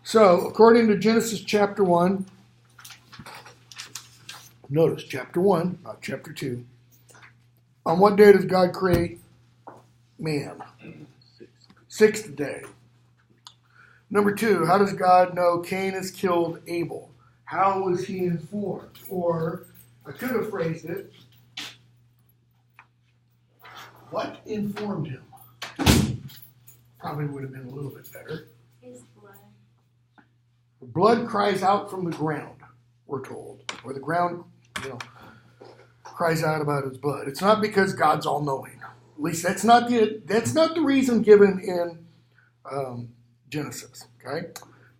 So, according to Genesis chapter 1, notice chapter 1, not chapter 2. On what day does God create man? Sixth day. Number 2, how does God know Cain has killed Abel? How was he informed? Or, I could have phrased it, what informed him? Probably would have been a little bit better. His blood. The blood cries out from the ground, we're told. Or the ground, cries out about his blood. It's not because God's all-knowing. At least that's not the reason given in Genesis. Okay.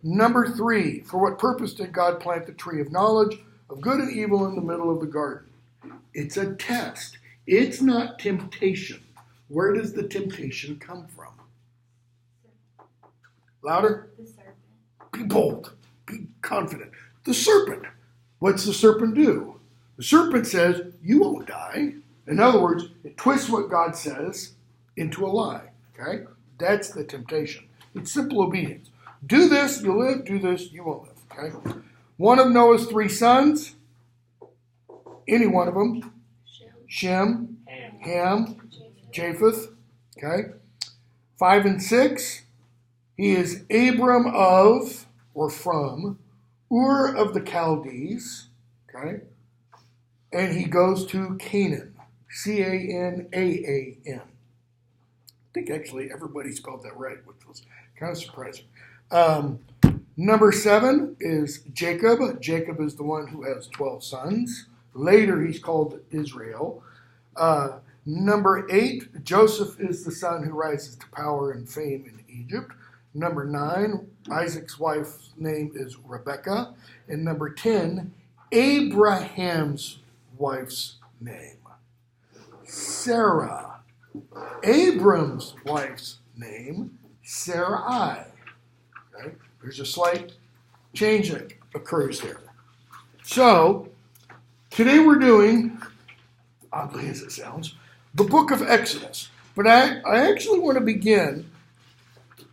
Number 3, for what purpose did God plant the tree of knowledge of good and evil in the middle of the garden? It's a test. It's not temptation. Where does the temptation come from? Louder? The serpent. Be bold. Be confident. The serpent. What's the serpent do? The serpent says, you won't die. In other words, it twists what God says into a lie. Okay? That's the temptation. It's simple obedience. Do this, you'll live. Do this, you won't live. Okay? One of Noah's 3 sons, any one of them, Shem, Ham, Japheth. Okay? 5 and 6, he is Abram of, or from, Ur of the Chaldees. Okay? And he goes to Canaan. Canaan. I think actually everybody spelled that right, which was kind of surprising. Number 7 is Jacob. Jacob is the one who has 12 sons. Later he's called Israel. Number 8, Joseph is the son who rises to power and fame in Egypt. Number 9, Isaac's wife's name is Rebekah. And number 10, Abraham's wife's name, Sarah. Abram's wife's name, Sarai. Okay? There's a slight change that occurs there. So, today we're doing, oddly as it sounds, the book of Exodus. But I actually want to begin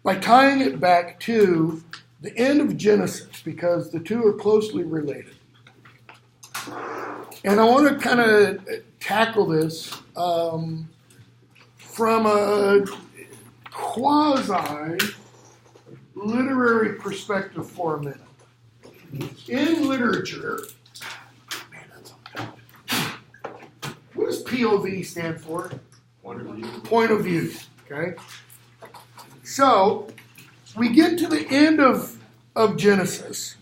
by tying it back to the end of Genesis, because the two are closely related. And I want to kind of tackle this from a quasi-literary perspective for a minute. In literature, what does POV stand for? Point of view. Point of view, okay? So, we get to the end of Genesis,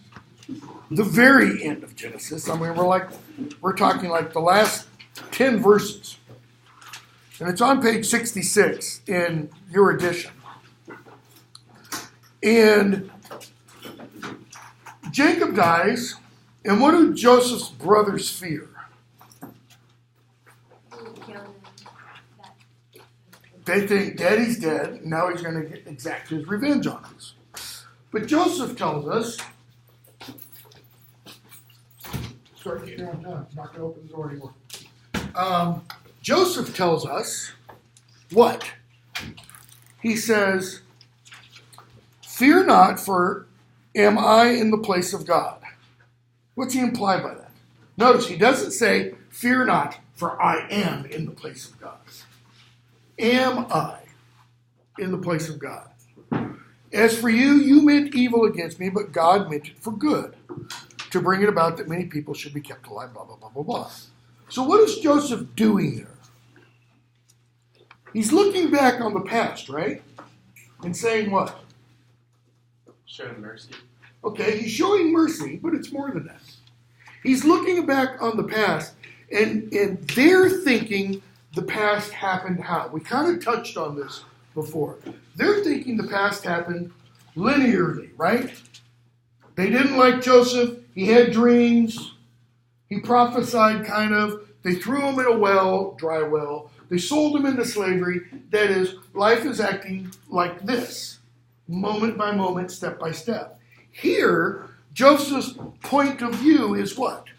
the very end of Genesis. I mean, we're talking like the last 10 verses. And it's on page 66 in your edition. And Jacob dies, and what do Joseph's brothers fear? They think Daddy's dead, and now he's going to exact his revenge on us. But Joseph tells us, start getting on time, I'm not going to open the door anymore. Joseph tells us what? He says, fear not, for am I in the place of God? What's he imply by that? Notice, he doesn't say, fear not, for I am in the place of God. Am I in the place of God? As for you, you meant evil against me, but God meant it for good, to bring it about that many people should be kept alive, blah, blah, blah, blah, blah. So what is Joseph doing there? He's looking back on the past, right? And saying what? Showing mercy. Okay, he's showing mercy, but it's more than that. He's looking back on the past, and they're thinking the past happened how? We kind of touched on this before. They're thinking the past happened linearly, right? They didn't like Joseph. He had dreams. He prophesied kind of. They threw him in a well, dry well. They sold him into slavery. That is, life is acting like this, moment by moment, step by step. Here, Joseph's point of view is what?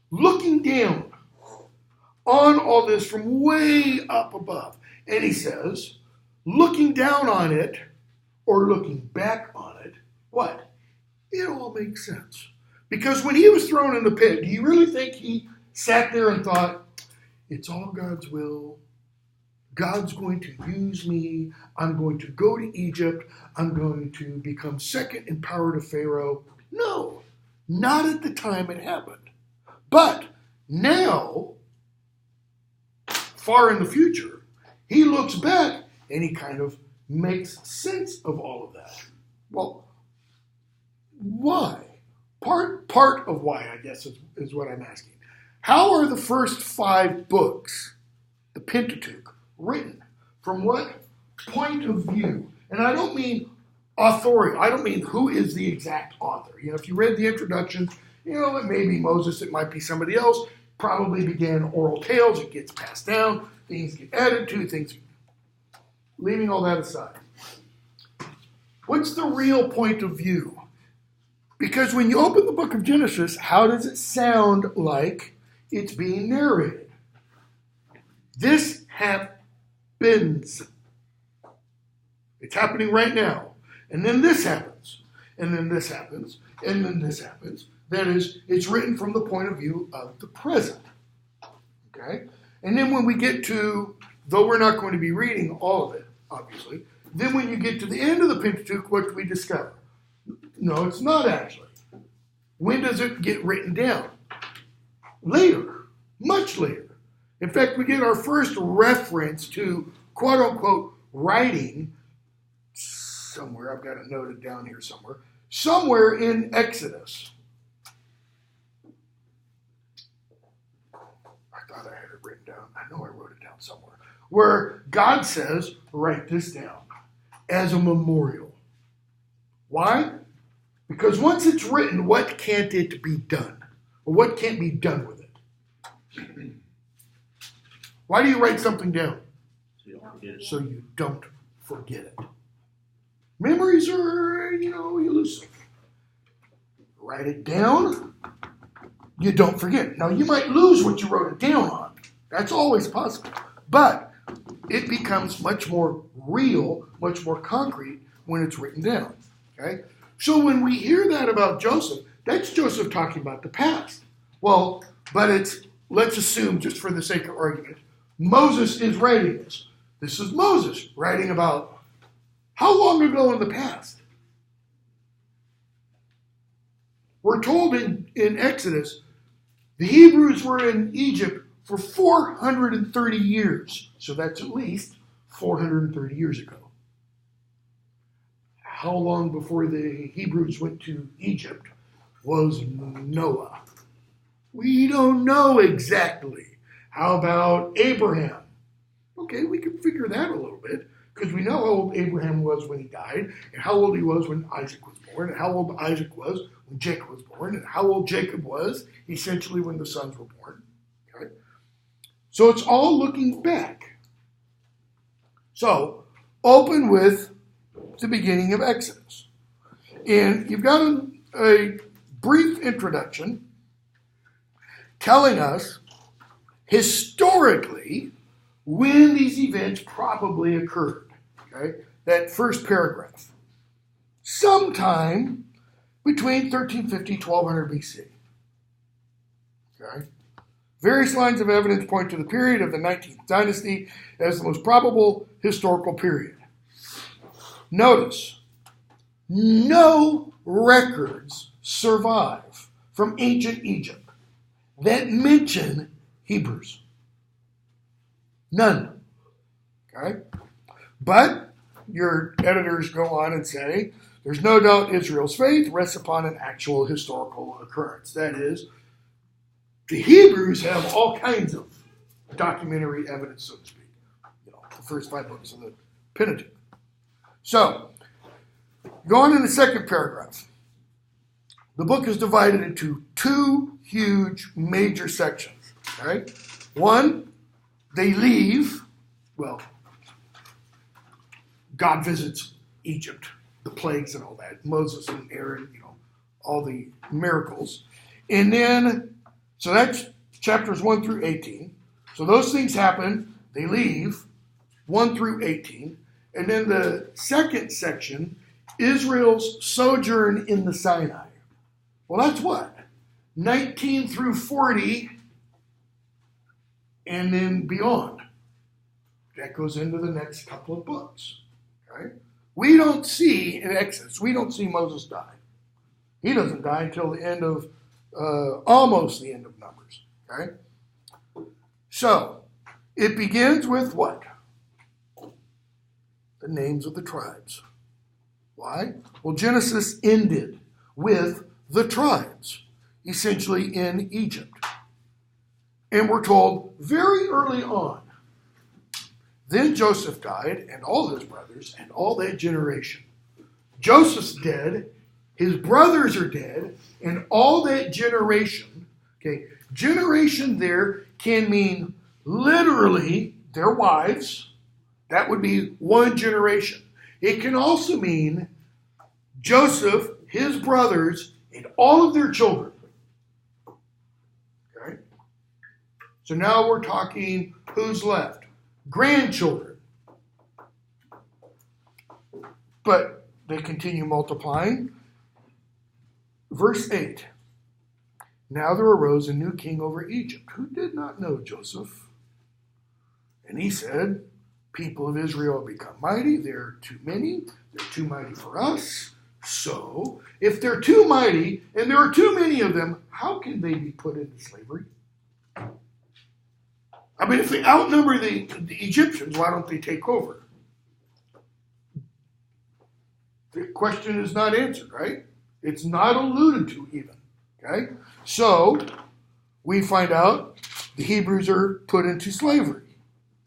Looking down on all this from way up above. And he says, looking down on it, or looking back on it, what? all make sense. Because when he was thrown in the pit, do you really think he sat there and thought, it's all God's will? God's going to use me. I'm going to go to Egypt. I'm going to become second in power to Pharaoh. No, not at the time it happened. But now, far in the future, he looks back and he kind of makes sense of all of that. Well, why? Part of why, I guess, is what I'm asking. How are the first 5 books, the Pentateuch, written? From what point of view? And I don't mean authorial. I don't mean who is the exact author. If you read the introduction, it may be Moses, it might be somebody else. Probably began oral tales. It gets passed down. Things get added to, things. Leaving all that aside. What's the real point of view? Because when you open the book of Genesis, how does it sound like it's being narrated? This happens. It's happening right now. And then this happens. And then this happens. And then this happens. That is, it's written from the point of view of the present. Okay? And then when we get to, though we're not going to be reading all of it, obviously, then when you get to the end of the Pentateuch, what do we discover? No, it's not actually. When does it get written down? Later. Much later. In fact, we get our first reference to quote-unquote writing somewhere. I've got it noted down here somewhere. Somewhere in Exodus. I thought I had it written down. I know I wrote it down somewhere. Where God says, write this down as a memorial. Why? Because once it's written, what can't it be done? Or what can't be done with it? Why do you write something down? So you don't forget it. Memories are, elusive. Write it down, you don't forget. Now, you might lose what you wrote it down on. That's always possible. But it becomes much more real, much more concrete when it's written down. Okay? So when we hear that about Joseph, that's Joseph talking about the past. Well, but let's assume, just for the sake of argument, Moses is writing this. This is Moses writing about how long ago in the past? We're told in Exodus, the Hebrews were in Egypt for 430 years. So that's at least 430 years ago. How long before the Hebrews went to Egypt was Noah? We don't know exactly. How about Abraham? Okay, we can figure that a little bit because we know how old Abraham was when he died and how old he was when Isaac was born and how old Isaac was when Jacob was born and how old Jacob was essentially when the sons were born. Okay? So it's all looking back. So open with the beginning of Exodus. And you've got a brief introduction telling us historically when these events probably occurred. Okay? That first paragraph. Sometime between 1350 and 1200 BC. Okay? Various lines of evidence point to the period of the 19th dynasty as the most probable historical period. Notice, no records survive from ancient Egypt that mention Hebrews. None. Okay? But your editors go on and say, there's no doubt Israel's faith rests upon an actual historical occurrence. That is, the Hebrews have all kinds of documentary evidence, so to speak. The first 5 books of the Pentateuch. So, go on in the second paragraph. The book is divided into 2 huge major sections. Okay? One, they leave, God visits Egypt, the plagues and all that, Moses and Aaron, all the miracles. And then, so that's chapters 1 through 18. So those things happen, they leave, 1 through 18. And then the second section, Israel's sojourn in the Sinai. Well, that's what? 19 through 40 and then beyond. That goes into the next couple of books. Okay? We don't see in Exodus, we don't see Moses die. He doesn't die until the end of, almost the end of Numbers. Okay? So, it begins with what? The names of the tribes. Why? Well, Genesis ended with the tribes, essentially in Egypt. And we're told very early on, then Joseph died, and all his brothers, and all that generation. Joseph's dead, his brothers are dead, and all that generation. Okay, generation there can mean literally their wives. That would be one generation. It can also mean Joseph, his brothers, and all of their children. Okay? So now we're talking who's left? Grandchildren. But they continue multiplying. Verse 8. Now there arose a new king over Egypt, who did not know Joseph. And he said, people of Israel have become mighty. They're too many. They're too mighty for us. So, if they're too mighty, and there are too many of them, how can they be put into slavery? I mean, if they outnumber the Egyptians, why don't they take over? The question is not answered, right? It's not alluded to even, okay? So, we find out the Hebrews are put into slavery,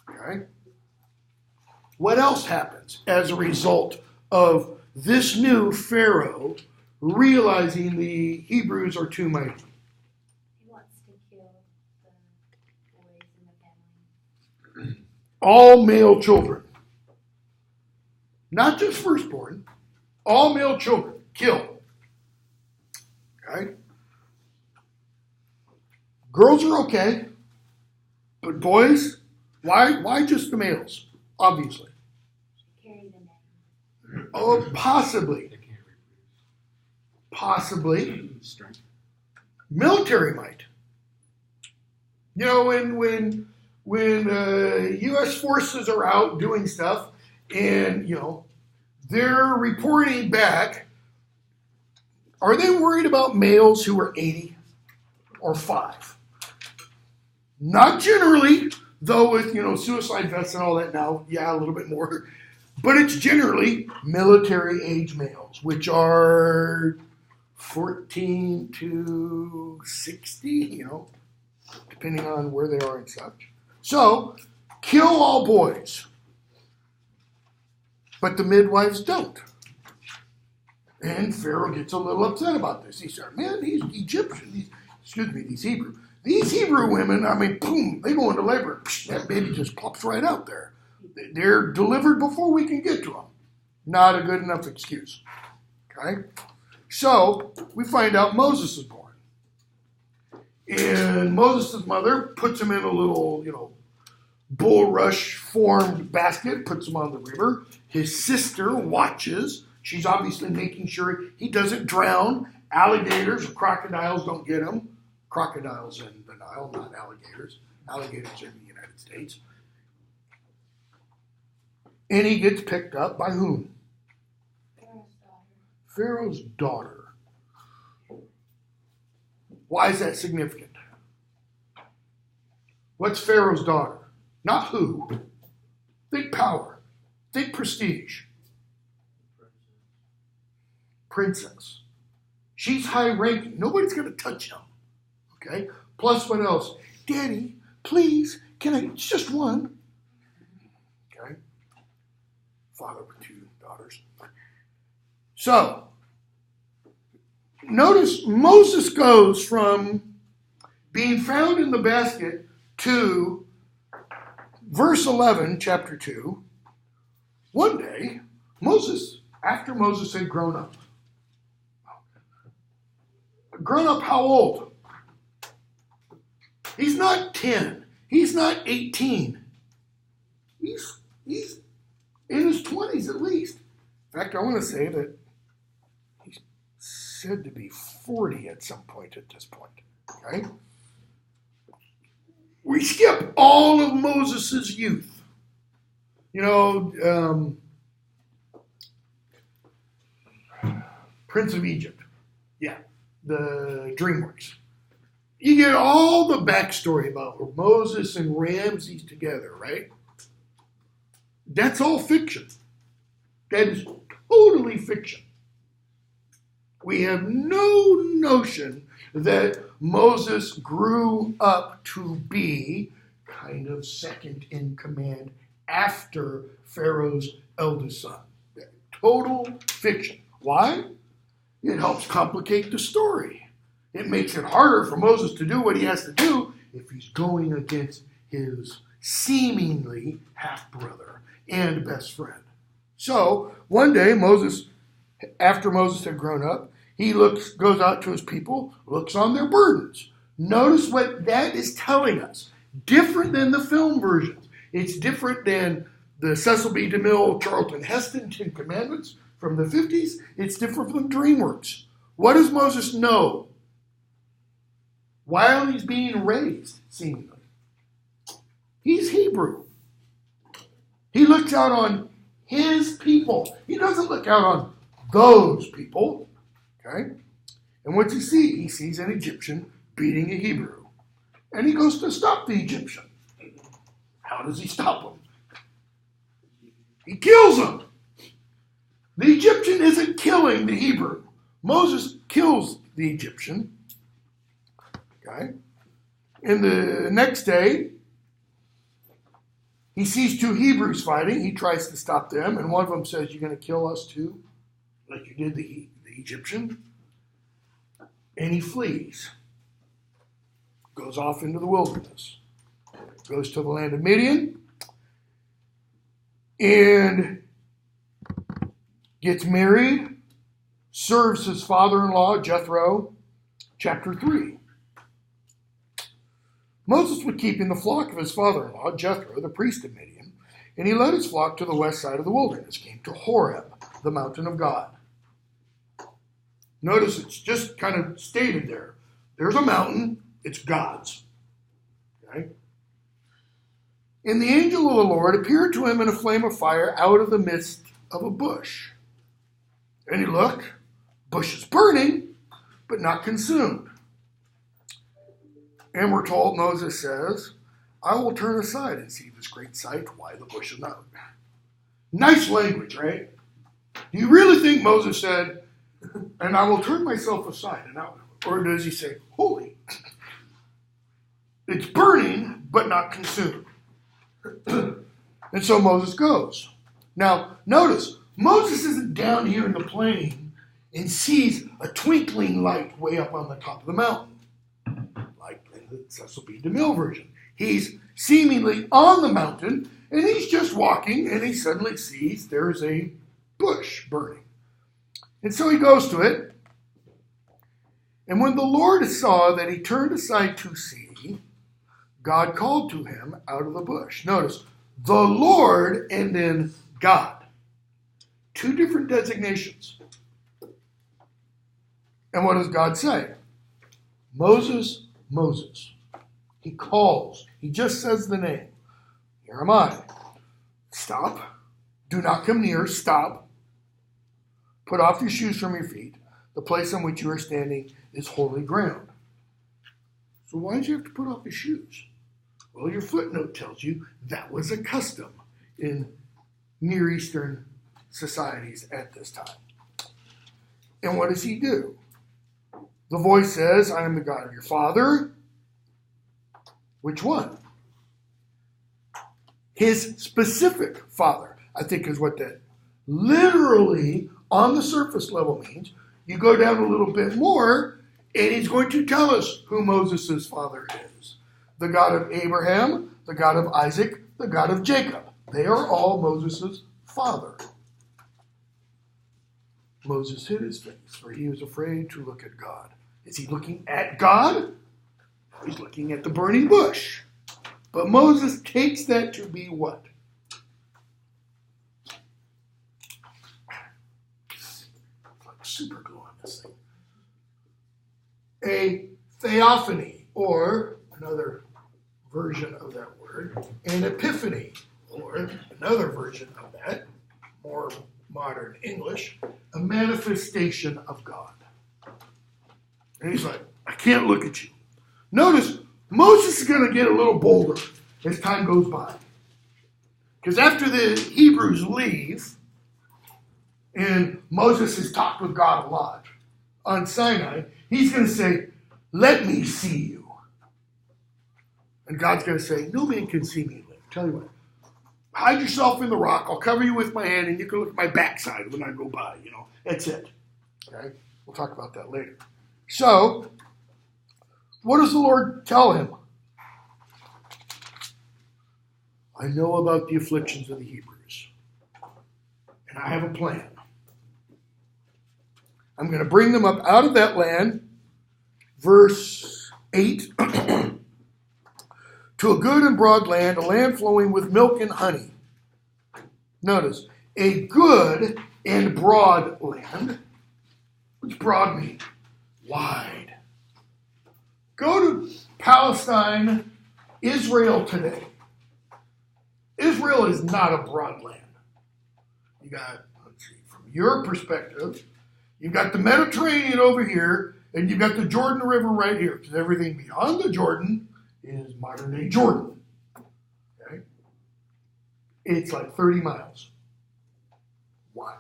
okay? What else happens as a result of this new Pharaoh realizing the Hebrews are too mighty? He wants to kill the boys in the family. All male children. Not just firstborn. All male children. Kill. Okay? Girls are okay. But boys, why just the males? Obviously. Carry the name. Oh, possibly. Possibly. Strength. Military might. You know, when U.S. forces are out doing stuff, and you know they're reporting back, are they worried about males who are 80 or 5? Not generally, though. With suicide vests and all that now, yeah, a little bit more. But it's generally military age males, which are 14 to 60, depending on where they are and such. So, kill all boys. But the midwives don't. And Pharaoh gets a little upset about this. He said, man, these Egyptians, these Hebrew. These Hebrew women, I mean, boom, they go into labor. That baby just pops right out there. They're delivered before we can get to them. Not a good enough excuse. Okay? So, we find out Moses is born. And Moses' mother puts him in a little, bulrush-formed basket, puts him on the river. His sister watches. She's obviously making sure he doesn't drown. Alligators or crocodiles don't get him. Crocodiles in the Nile, not alligators. Alligators in the United States. And he gets picked up by whom? Pharaoh's daughter. Why is that significant? What's Pharaoh's daughter? Not who. Think power. Think prestige. Princess. She's high ranking. Nobody's going to touch him. Okay? Plus what else? Daddy, please, it's just one. Okay? Father with 2 daughters. So, notice Moses goes from being found in the basket to verse 11, chapter 2. One day, after Moses had grown up. Grown up how old? He's not 10. He's not 18. He's in his 20s at least. In fact, I want to say that he's said to be 40 at some point at this point. Okay? We skip all of Moses' youth. You know, Prince of Egypt. Yeah, the DreamWorks. You get all the backstory about Moses and Ramses together, right? That's all fiction. That is totally fiction. We have no notion that Moses grew up to be kind of second in command after Pharaoh's eldest son. Total fiction. Why? It helps complicate the story. It makes it harder for Moses to do what he has to do if he's going against his seemingly half-brother and best friend. So, one day, after Moses had grown up, he goes out to his people, looks on their burdens. Notice what that is telling us. Different than the film versions. It's different than the Cecil B. DeMille, Charlton Heston 10 Commandments from the 50s. It's different from DreamWorks. What does Moses know while he's being raised, seemingly? He's Hebrew. He looks out on his people. He doesn't look out on those people. Okay? And what's he see? He sees an Egyptian beating a Hebrew. And he goes to stop the Egyptian. How does he stop him? He kills him. The Egyptian isn't killing the Hebrew. Moses kills the Egyptian. Okay? And the next day, he sees two Hebrews fighting. He tries to stop them, and one of them says, "You're going to kill us too, like you did the Egyptian?" And he flees. Goes off into the wilderness. Goes to the land of Midian. And gets married. Serves his father-in-law, Jethro. Chapter 3. Moses was keeping the flock of his father-in-law, Jethro, the priest of Midian, and he led his flock to the west side of the wilderness, came to Horeb, the mountain of God. Notice it's just kind of stated there. There's a mountain, it's God's. Okay? And the angel of the Lord appeared to him in a flame of fire out of the midst of a bush. And he looked, bush is burning, but not consumed. And we're told, Moses says, "I will turn aside and see this great sight, why the bush is not." Nice language, right? Do you really think Moses said, "And I will turn myself aside"? Or does he say, "Holy"? It's burning, but not consumed. And so Moses goes. Now, notice, Moses isn't down here in the plain and sees a twinkling light way up on the top of the mountain, like the Cecil B. DeMille version. He's seemingly on the mountain, and he's just walking, and he suddenly sees there's a bush burning. And so he goes to it, and when the Lord saw that he turned aside to see, God called to him out of the bush. Notice, the Lord and then God. Two different designations. And what does God say? Moses, Moses. He calls. He just says the name. Here am I. Stop. Do not come near. Stop. Put off your shoes from your feet. The place on which you are standing is holy ground. So why did you have to put off your shoes? Well, your footnote tells you that was a custom in Near Eastern societies at this time. And what does he do? The voice says, "I am the God of your father." Which one? His specific father, I think is what that literally on the surface level means. You go down a little bit more, and he's going to tell us who Moses' father is. The God of Abraham, the God of Isaac, the God of Jacob. They are all Moses' father. Moses hid his face, for he was afraid to look at God. Is he looking at God? He's looking at the burning bush. But Moses takes that to be what? Like super glue on this thing. a theophany, or another version of that word, an epiphany, or another version of that, more modern English, a manifestation of God. And he's like, I can't look at you. Notice, Moses is going to get a little bolder as time goes by. Because after the Hebrews leave, and Moses has talked with God a lot on Sinai, he's going to say, let me see you. And God's going to say, no man can see me live. Tell you what, hide yourself in the rock. I'll cover you with my hand, and you can look at my backside when I go by. That's it. Okay? We'll talk about that later. So, what does the Lord tell him? I know about the afflictions of the Hebrews, and I have a plan. I'm going to bring them up out of that land, verse 8, to a good and broad land, a land flowing with milk and honey. Notice, a good and broad land. What's broad mean? Wide. Go to Palestine, Israel today. Israel is not a broad land. You got, let's see, from your perspective, you've got the Mediterranean over here, and you've got the Jordan River right here, because everything beyond the Jordan is modern-day Jordan. Okay? It's like 30 miles wide.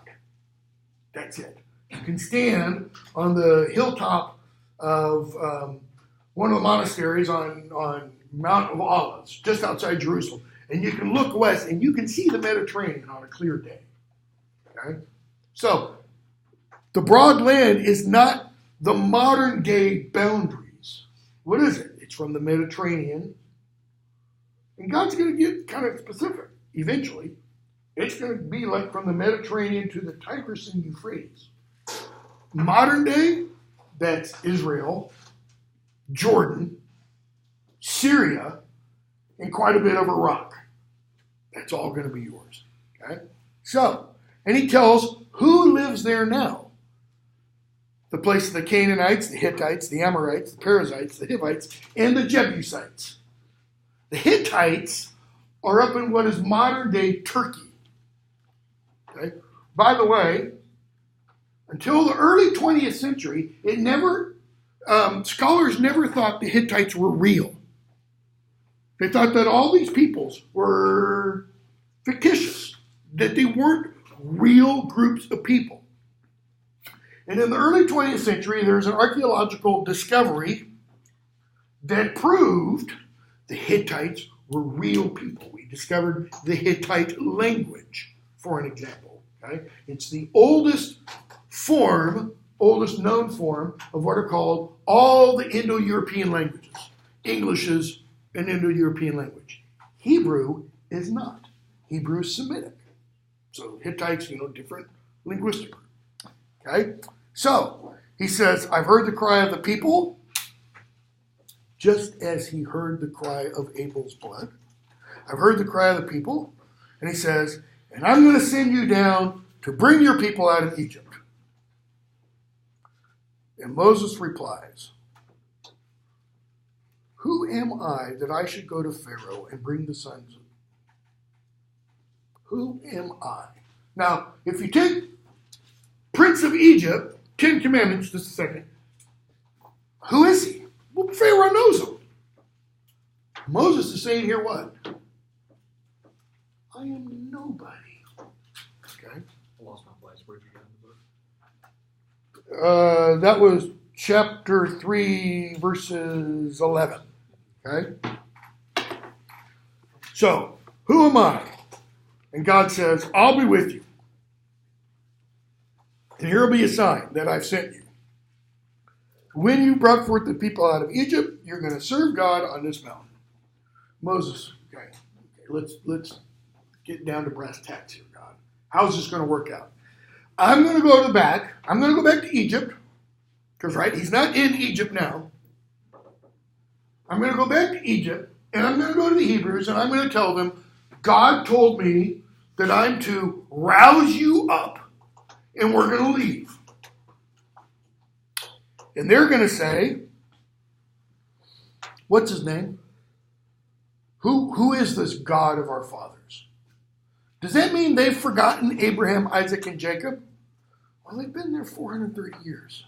That's it. You can stand on the hilltop of one of the monasteries on Mount of Olives, just outside Jerusalem, and you can look west, and you can see the Mediterranean on a clear day. Okay? So, the broad land is not the modern-day boundaries. What is it? It's from the Mediterranean. And God's going to get kind of specific eventually. It's going to be like from the Mediterranean to the Tigris and Euphrates. Modern day, that's Israel, Jordan, Syria, and quite a bit of Iraq. That's all going to be yours. Okay? So, and he tells who lives there now. The place of the Canaanites, the Hittites, the Amorites, the Perizzites, the Hivites, and the Jebusites. The Hittites are up in what is modern-day Turkey. Okay? By the way, until the early 20th century, scholars never thought the Hittites were real. They thought that all these peoples were fictitious, that they weren't real groups of people. And in the early 20th century, there was an archaeological discovery that proved the Hittites were real people. We discovered the Hittite language, for an example. Okay? It's the oldest known form of what are called all the Indo-European languages. English is an Indo-European language. Hebrew is not. Hebrew is Semitic. So Hittites, different linguistically. Okay? So, he says, I've heard the cry of the people, just as he heard the cry of Abel's blood. I've heard the cry of the people. And he says, and I'm going to send you down to bring your people out of Egypt. And Moses replies, who am I that I should go to Pharaoh and bring the sons of... Who am I? Now, if you take Prince of Egypt, 10 Commandments, just a second. Who is he? Well, Pharaoh knows him. Moses is saying here what? I am nobody. Okay? I lost my place. Where'd you go in the book? That was chapter 3, verses 11. Okay? So, who am I? And God says, I'll be with you. And here will be a sign that I've sent you. When you brought forth the people out of Egypt, you're going to serve God on this mountain. Moses, okay, let's get down to brass tacks here, God. How's this going to work out? I'm going to go back to Egypt, because, right, he's not in Egypt now. I'm going to go back to Egypt, and I'm going to go to the Hebrews, and I'm going to tell them, God told me that I'm to rouse you up, and we're going to leave. And they're going to say, What's his name? Who is this God of our fathers? Does that mean they've forgotten Abraham, Isaac, and Jacob? Well, they've been there 430 years.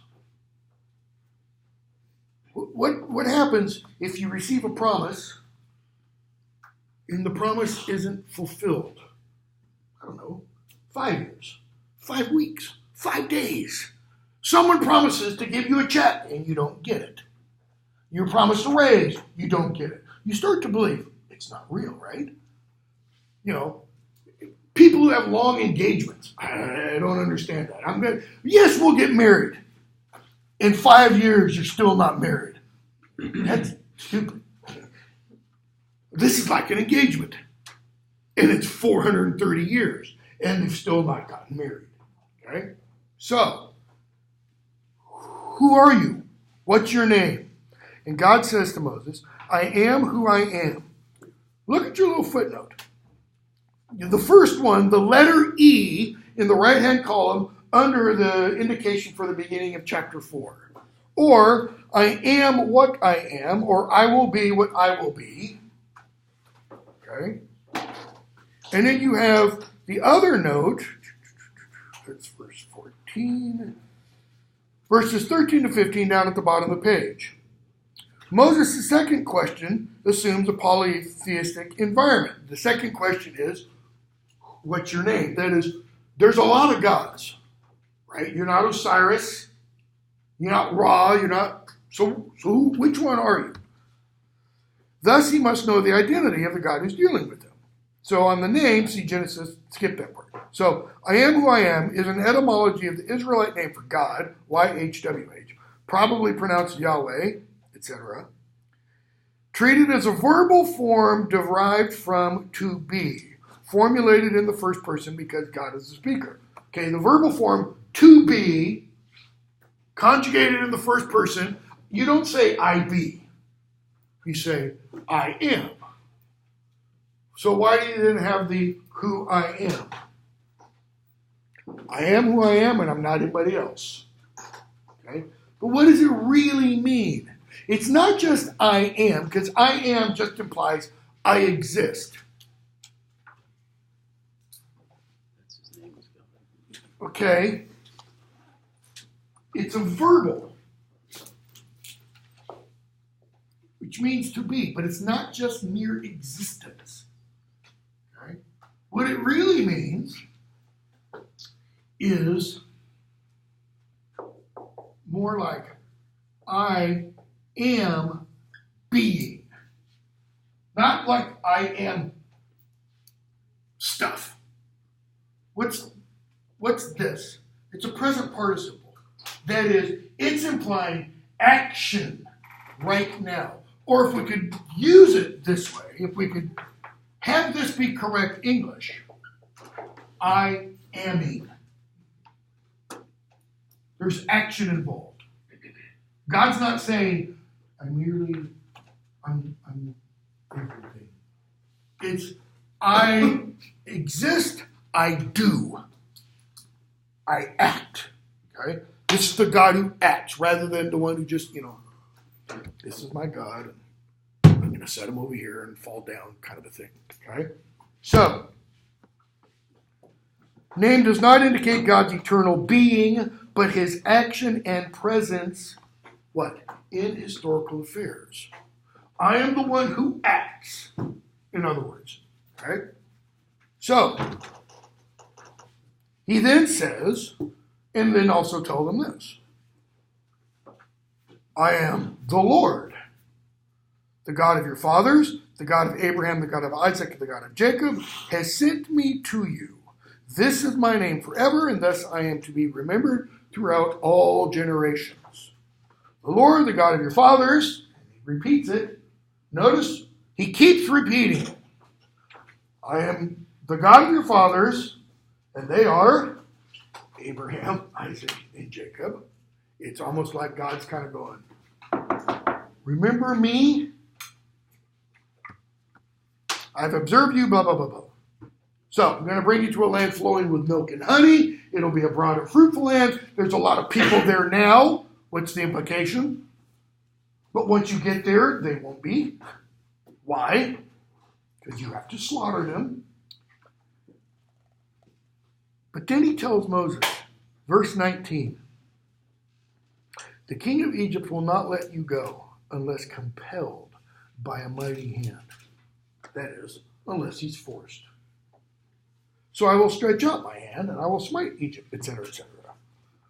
What happens if you receive a promise and the promise isn't fulfilled? I don't know, 5 years, 5 weeks, 5 days. Someone promises to give you a check and you don't get it. You're promised a raise, you don't get it. You start to believe it's not real, right? You know, people who have long engagements, I don't understand that. Yes, we'll get married. In 5 years, you're still not married. That's stupid. This is like an engagement. And it's 430 years. And they've still not gotten married. Okay? So, who are you? What's your name? And God says to Moses, I am who I am. Look at your little footnote. The first one, the letter E in the right-hand column under the indication for the beginning of chapter 4. Or, I am what I am, or I will be what I will be. Okay? And then you have the other note, that's verse 14, verses 13 to 15 down at the bottom of the page. Moses' second question assumes a polytheistic environment. The second question is, what's your name? That is, there's a lot of gods, right? You're not Osiris, you're not Ra, you're not, so which one are you? Thus, he must know the identity of the God who's dealing with him. So on the name, see Genesis, skip that part. So, I am who I am is an etymology of the Israelite name for God, YHWH, probably pronounced Yahweh, etc. Treated as a verbal form derived from to be, formulated in the first person because God is the speaker. Okay, the verbal form to be, conjugated in the first person, you don't say I be. You say I am. So why do you then have the who I am? I am who I am and I'm not anybody else. Okay? But what does it really mean? It's not just I am, because I am just implies I exist. Okay? It's a verbal, which means to be, but it's not just mere existence. Okay? What it really means is more like I am being. Not like I am stuff. What's this? It's a present participle. That is, it's implying action right now. Or if we could use it this way, if we could have this be correct English, I aming. There's action involved. God's not saying, I'm everything. It's, I exist, I do. I act. Okay? This is the God who acts rather than the one who just, this is my God. I'm going to set him over here and fall down kind of a thing. Okay? So, name does not indicate God's eternal being, but his action and presence, what? In historical affairs. I am the one who acts, in other words. Okay? So, he then says, and then also tell them this. I am the Lord, the God of your fathers, the God of Abraham, the God of Isaac, the God of Jacob, has sent me to you. This is my name forever, and thus I am to be remembered throughout all generations. The Lord, the God of your fathers, and he repeats it. Notice, he keeps repeating it. I am the God of your fathers, and they are Abraham, Isaac, and Jacob. It's almost like God's kind of going, remember me? I've observed you, blah, blah, blah, blah. So, I'm going to bring you to a land flowing with milk and honey. It'll be a broad and fruitful land. There's a lot of people there now. What's the implication? But once you get there, they won't be. Why? Because you have to slaughter them. But then he tells Moses, verse 19, the king of Egypt will not let you go unless compelled by a mighty hand. That is, unless he's forced. So I will stretch out my hand and I will smite Egypt, etc., etc.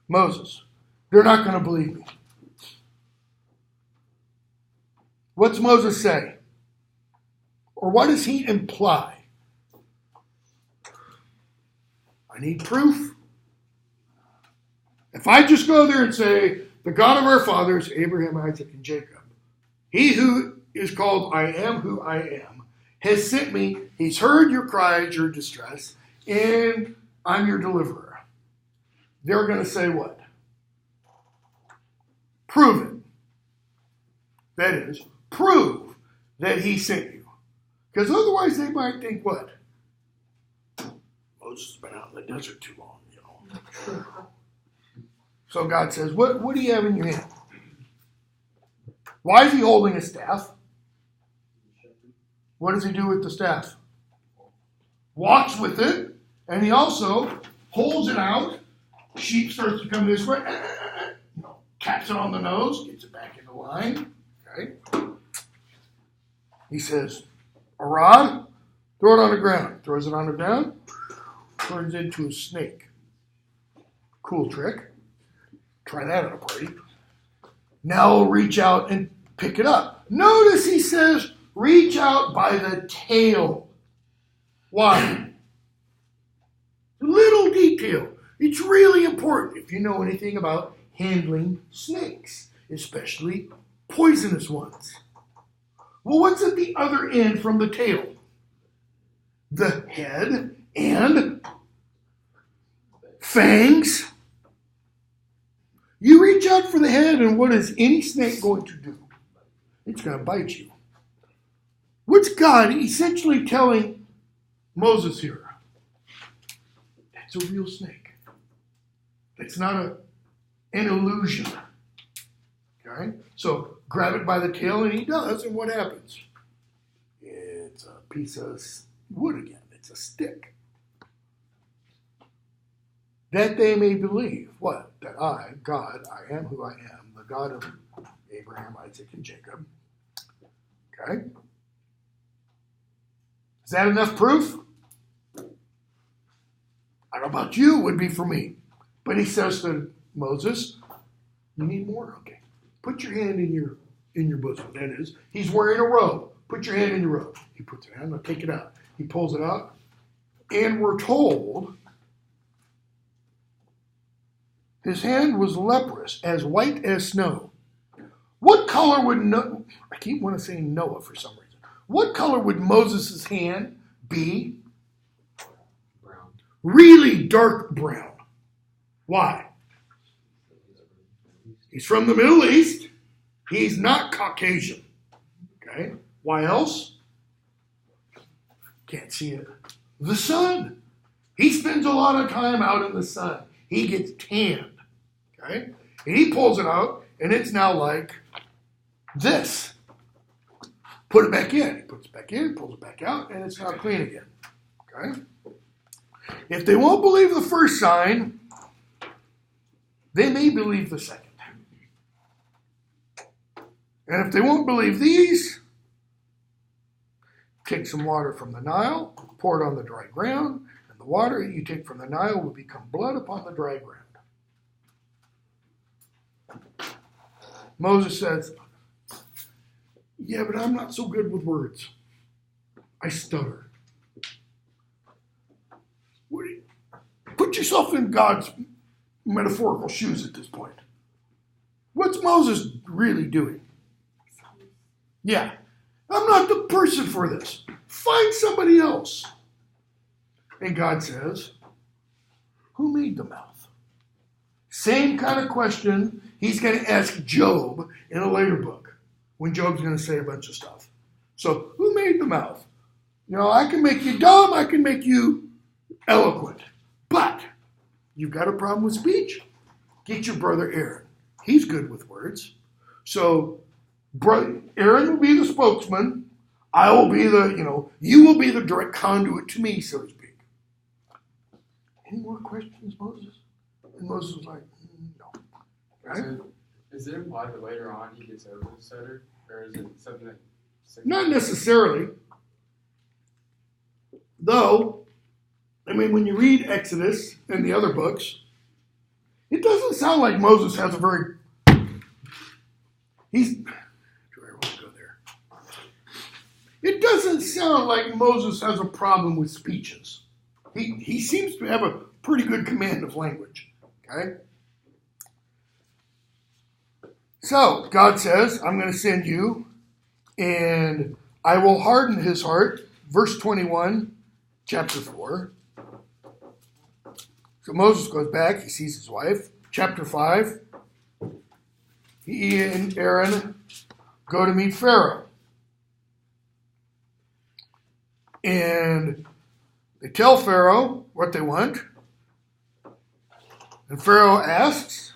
Moses, they're not going to believe me. What's Moses say? Or what does he imply? I need proof. If I just go there and say, the God of our fathers, Abraham, Isaac, and Jacob, he who is called I am who I am, has sent me, he's heard your cries, your distress, and I'm your deliverer. They're going to say what? Prove it. That is, prove that he sent you. Because otherwise they might think what? Moses has been out in the desert too long, you know. So God says, what do you have in your hand? Why is he holding a staff? What does he do with the staff? Walks with it, and he also holds it out. Sheep starts to come this way, taps it on the nose, gets it back into line. Okay. He says, a rod, throw it on the ground. Throws it on the ground, turns into a snake. Cool trick. Try that at a party. Now we'll reach out and pick it up. Notice he says, reach out by the tail. Why? Little detail. It's really important if you know anything about handling snakes, especially poisonous ones. Well, what's at the other end from the tail? The head and fangs. You reach out for the head, and what is any snake going to do? It's going to bite you. What's God essentially telling Moses here? That's a real snake. It's not an illusion. Okay? So grab it by the tail, and he does, and what happens? It's a piece of wood again. It's a stick. That they may believe, what? That I, God, I am who I am, the God of Abraham, Isaac, and Jacob. Okay? Is that enough proof? I don't know about you, it would be for me. But he says to Moses, you need more? Okay. Put your hand in your bosom. That is, he's wearing a robe. Put your hand in your robe. He puts it out. I'm going to take it out. He pulls it out. And we're told his hand was leprous, as white as snow. What color would I keep wanting to say Noah for some reason. What color would Moses' hand be? Brown. Really dark brown. Why? He's from the Middle East. He's not Caucasian. Okay? Why else? Can't see it. The sun. He spends a lot of time out in the sun. He gets tanned. Okay? And he pulls it out, and it's now like this. Put it back in. He puts it back in, pulls it back out, and it's now clean again. Okay? If they won't believe the first sign, they may believe the second. And if they won't believe these, take some water from the Nile, pour it on the dry ground, and the water you take from the Nile will become blood upon the dry ground. Moses says, yeah, but I'm not so good with words. I stutter. Put yourself in God's metaphorical shoes at this point. What's Moses really doing? Yeah, I'm not the person for this. Find somebody else. And God says, who made the mouth? Same kind of question he's going to ask Job in a later book, when Job's going to say a bunch of stuff. So, who made the mouth? You know, I can make you dumb, I can make you eloquent. But, you've got a problem with speech? Get your brother Aaron. He's good with words. So, Aaron will be the spokesman. I will be you will be the direct conduit to me, so to speak. Any more questions, Moses? And Moses was like, no. Right? So, is it implied that later on he gets over the stutter? Or is it something that... Not necessarily. Though, I mean, when you read Exodus and the other books, it doesn't sound like Moses has a very... It doesn't sound like Moses has a problem with speeches. He seems to have a pretty good command of language. Okay? So, God says, I'm going to send you, and I will harden his heart. Verse 21, chapter 4. So Moses goes back, he sees his wife. Chapter 5, he and Aaron go to meet Pharaoh. And they tell Pharaoh what they want. And Pharaoh asks,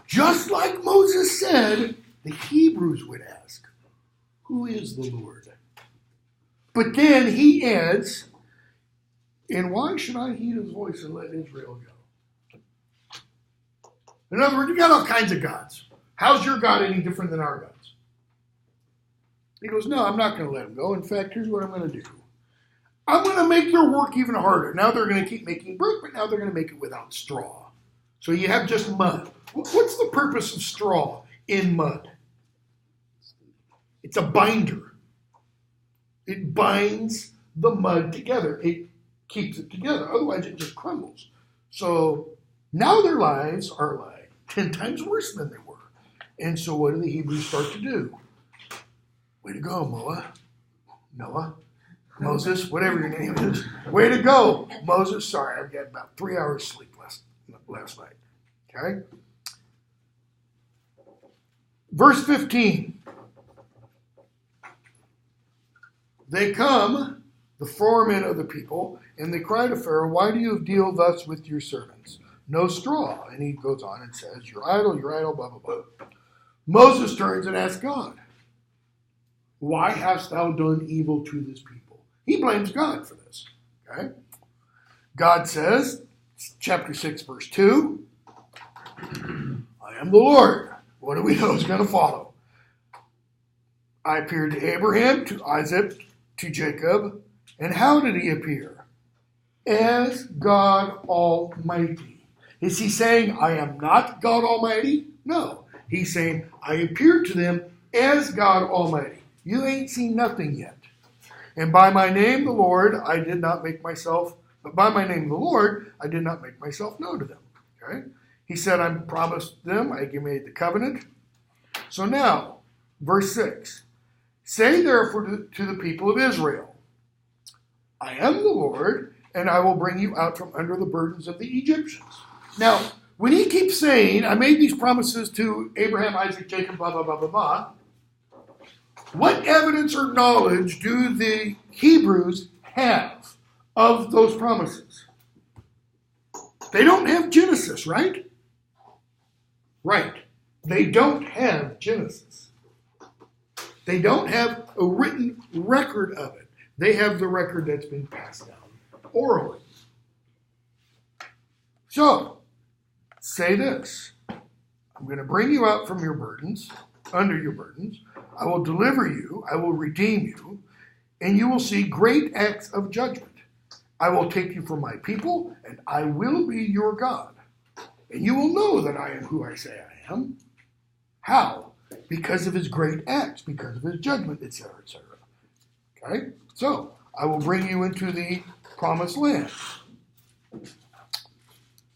just like Moses said, the Hebrews would ask, who is the Lord? But then he adds, and why should I heed his voice and let Israel go? In other words, you got all kinds of gods. How's your God any different than our gods? He goes, no, I'm not going to let him go. In fact, here's what I'm going to do. I'm going to make their work even harder. Now they're going to keep making brick, but now they're going to make it without straw. So you have just mud. What's the purpose of straw in mud? It's a binder. It binds the mud together. It keeps it together. Otherwise, it just crumbles. So now their lives are like 10 times worse than they were. And so what do the Hebrews start to do? Way to go, Noah, Moses, whatever your name is. Way to go, Moses. Sorry, I've got about 3 hours sleep last night. Okay? Verse 15. They come, the foremen of the people, and they cry to Pharaoh, why do you deal thus with your servants? No straw. And he goes on and says, you're idle, blah, blah, blah. Moses turns and asks God, why hast thou done evil to this people? He blames God for this. Okay? God says, chapter 6, verse 2, I am the Lord. What do we know is going to follow? I appeared to Abraham, to Isaac, to Jacob. And how did he appear? As God Almighty. Is he saying, I am not God Almighty? No. He's saying, I appeared to them as God Almighty. You ain't seen nothing yet. And by my name, the Lord, I did not make myself, but by my name, the Lord, I did not make myself known to them. Okay? He said, I promised them, I made the covenant. So now, verse 6. Say therefore to the people of Israel, I am the Lord, and I will bring you out from under the burdens of the Egyptians. Now, when he keeps saying, I made these promises to Abraham, Isaac, Jacob, blah, blah, blah, blah, blah, what evidence or knowledge do the Hebrews have of those promises? They don't have Genesis, right? Right. They don't have Genesis. They don't have a written record of it. They have the record that's been passed down orally. So, say this. I'm going to bring you out from your burdens, under your burdens. I will deliver you. I will redeem you. And you will see great acts of judgment. I will take you for my people, and I will be your God. And you will know that I am who I say I am. How? Because of his great acts, because of his judgment, etc., etc. Okay? So, I will bring you into the promised land.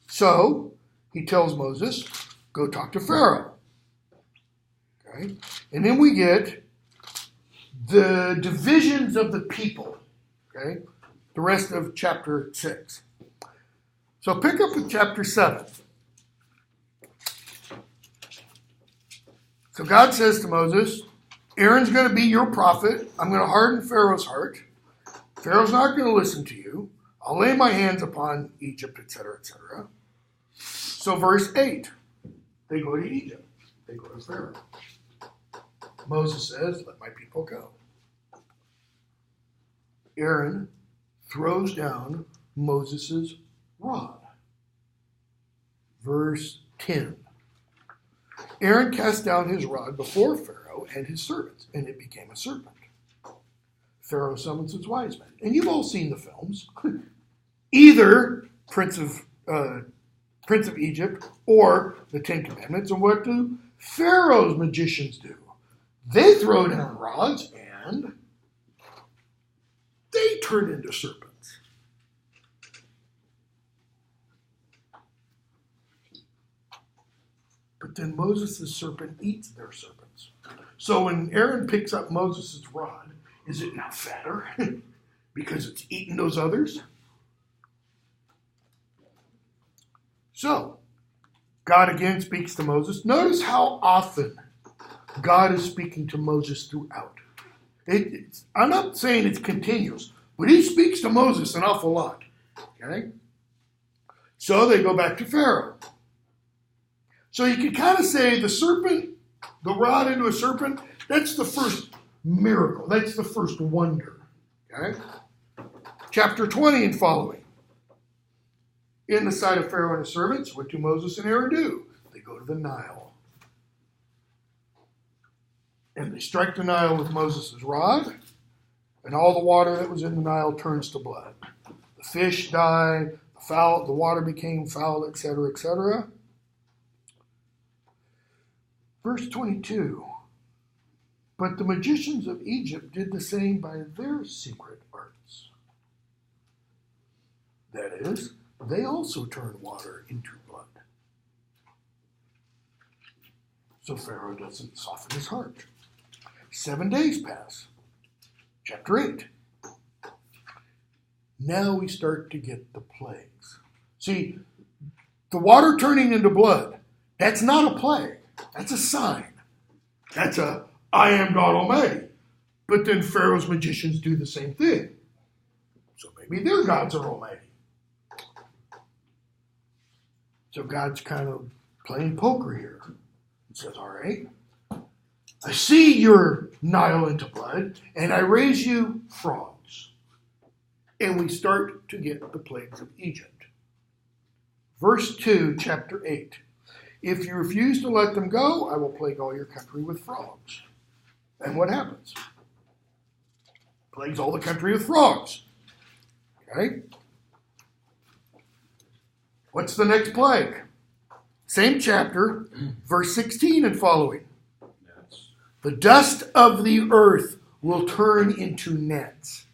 So, he tells Moses, go talk to Pharaoh. Okay? And then we get the divisions of the people. Okay? The rest of chapter 6. So pick up with chapter 7. So God says to Moses, Aaron's going to be your prophet. I'm going to harden Pharaoh's heart. Pharaoh's not going to listen to you. I'll lay my hands upon Egypt, etc., etc. So verse 8, they go to Egypt. They go to Pharaoh. Moses says, let my people go. Aaron throws down Moses' rod. Verse 10. Aaron cast down his rod before Pharaoh and his servants, and it became a serpent. Pharaoh summons his wise men. And you've all seen the films. Either Prince of Egypt or the Ten Commandments. And what do Pharaoh's magicians do? They throw down rods and they turn into serpents. But then Moses' serpent eats their serpents. So when Aaron picks up Moses' rod, is it now fatter because it's eaten those others? So, God again speaks to Moses. Notice how often God is speaking to Moses throughout. I'm not saying it's continuous, but he speaks to Moses an awful lot. Okay? So they go back to Pharaoh. So you can kind of say the serpent, the rod into a serpent, that's the first miracle. That's the first wonder. Okay? Chapter 20 and following. In the sight of Pharaoh and his servants, what do Moses and Aaron do? They go to the Nile. And they strike the Nile with Moses' rod, and all the water that was in the Nile turns to blood. The fish die, the water became foul, etc., etc. Verse 22. But the magicians of Egypt did the same by their secret arts. That is, they also turned water into blood. So Pharaoh doesn't soften his heart. 7 days pass. Chapter 8. Now we start to get the plagues. See, the water turning into blood, that's not a plague. That's a sign. That's a, I am God Almighty. But then Pharaoh's magicians do the same thing. So maybe their gods are almighty. So God's kind of playing poker here. He says, all right, I see your Nile into blood, and I raise you frogs. And we start to get the plagues of Egypt. Verse 2, chapter 8. If you refuse to let them go, I will plague all your country with frogs. And what happens? Plagues all the country with frogs. Okay? What's the next plague? Same chapter, verse 16 and following. The dust of the earth will turn into nets.